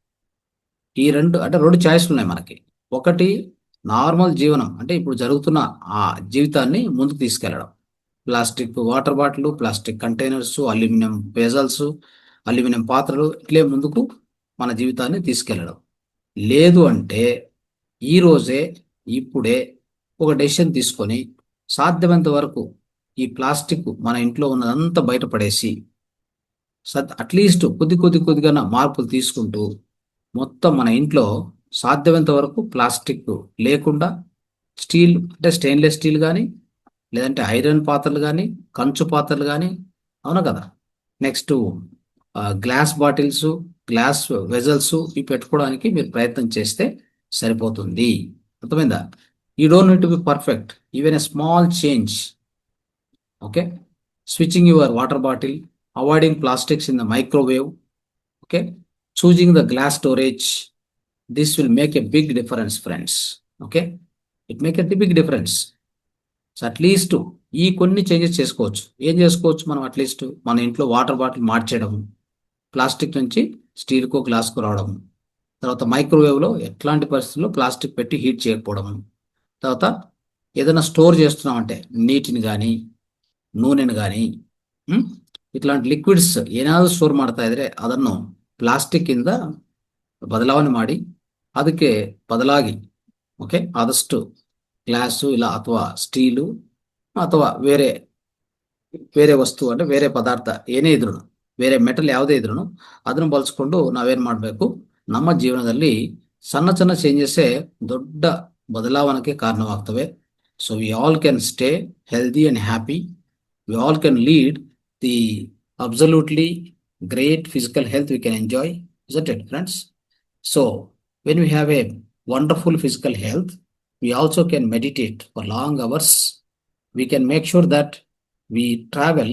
ఈ రెండు చాయిస్లు ఉన్నాయి మనకి. ఒకటి, నార్మల్ జీవనం అంటే ఇప్పుడు జరుగుతున్న ఆ జీవితాన్ని ముందుకు తీసుకెళ్లడం. Plastic water bottle, plastic containers, aluminium vessels, aluminium పాత్రలు, ఇట్లే ముందుకు మన జీవితాన్ని తీసుకెళ్లడం. లేదు అంటే ఈ రోజే ఇప్పుడే ఒక డెసిషన్ తీసుకొని సాధ్యమైనంత వరకు ఈ ప్లాస్టిక్ మన ఇంట్లో ఉన్నదంతా బయటపడేసి అట్లీస్ట్ కొద్దిగా మార్పులు తీసుకుంటూ మొత్తం మన ఇంట్లో సాధ్యమైనంత వరకు ప్లాస్టిక్ లేకుండా స్టీల్ అంటే స్టెయిన్లెస్ స్టీల్ కానీ, లేదంటే ఐరన్ పాత్రలు కానీ, కంచు పాత్రలు కానీ, అవునా కదా, next glass bottles, glass vessels ఇవి పెట్టుకోవడానికి మీరు ప్రయత్నం చేస్తే సరిపోతుంది. అర్థమైందా? You don't need to be perfect, even a small change. Okay, switching your water bottle, avoiding plastics in the microwave, okay, choosing the glass storage. This will make a big difference, friends. Okay, it make a big difference. So at least ఈ కొన్ని చేంజెస్ చేసుకోవచ్చు. ఏం చేసుకోవచ్చు మనం? అట్లీస్ట్ మన ఇంట్లో వాటర్ బాటిల్ మార్చేయడం, ప్లాస్టిక్ నుంచి స్టీల్కో గ్లాస్కో రావడం, తర్వాత మైక్రోవేవ్లో ఎట్లాంటి పరిస్థితుల్లో ప్లాస్టిక్ పెట్టి హీట్ చేయకపోవడం, తర్వాత ఏదైనా స్టోర్ చేస్తున్నామంటే నీటిని కానీ, ನೂನೆನ కానీ, ಇట్లాಂಟಿ ಲಿಕ್ವಿಡ್ಸ್ ಏನಾದರೂ ಸ್ಟೋರ್ ಮಾಡ್ತಾ ಇದ್ರೆ ಅದನ್ನು ಪ್ಲಾಸ್ಟಿಕ್ ಇಂದ ಬದಲಾವಣೆ ಮಾಡಿ ಅದಕ್ಕೆ ಬದಲಾಗಿ, ಓಕೆ, ಆದಷ್ಟು ಗ್ಲಾಸು ಇಲ್ಲ ಅಥವಾ ಸ್ಟೀಲು ಅಥವಾ ಬೇರೆ ಬೇರೆ ವಸ್ತು ಅಂದ್ರೆ ಬೇರೆ ಪದಾರ್ಥ ಏನೇ ಇದ್ರು, ಬೇರೆ ಮೆಟಲ್ ಯಾವುದೇ ಇದ್ರು ಅದನ್ನು ಬಳಸ್ಕೊಂಡು ನಾವೇನ್ ಮಾಡಬೇಕು, ನಮ್ಮ ಜೀವನದಲ್ಲಿ ಸಣ್ಣ ಸಣ್ಣ ಚೇಂಜಸ್ಸೇ ದೊಡ್ಡ ಬದಲಾವಣೆಗೆ ಕಾರಣವಾಗ್ತವೆ. So we all can stay healthy and happy. We all can lead the absolutely great physical health we can enjoy, isn't it, friends? So when we have a wonderful physical health, we also can meditate for long hours. We can make sure that we travel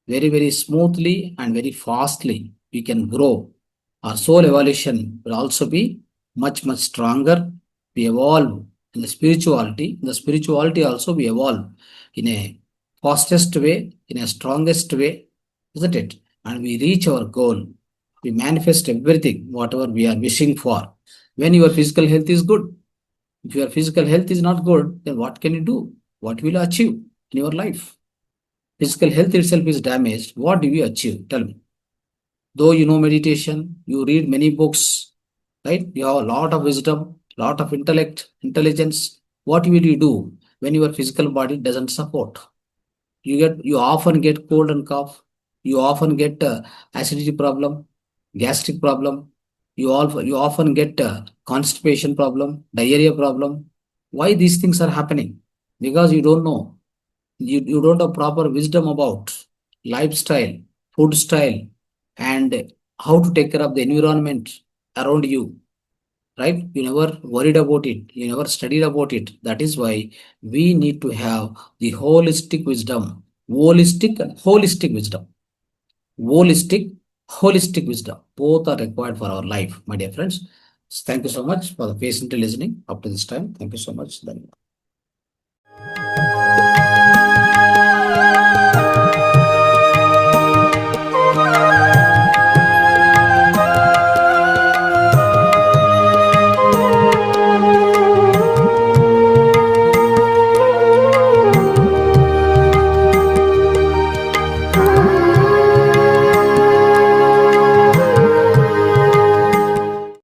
very, very smoothly and very fastly. We can grow. Our soul evolution will also be much, much stronger. We evolve in the spirituality. In the spirituality also we evolve in a fastest way, in a strongest way, isn't it? And we reach our goal. We manifest everything, whatever we are wishing for. When your physical health is good. If your physical health is not good, then what can you do? What will you achieve in your life? Physical health itself is damaged. What do you achieve? Tell me. Though you know meditation, you read many books, right? You have a lot of wisdom, lot of intellect, intelligence. What will you do when your physical body doesn't support? You often get cold and cough. You often get acidity problem, gastric problem. You often get constipation problem, diarrhea problem. Why these things are happening? Because you don't know. You don't have proper wisdom about lifestyle, food style, and how to take care of the environment around you. right? You never worried about it, you never studied about it. That is why we need to have the holistic wisdom. Holistic and holistic wisdom. Holistic, holistic wisdom, both are required for our life, my dear friends. Thank you so much for the patiently listening up to this time. Thank you so much. Then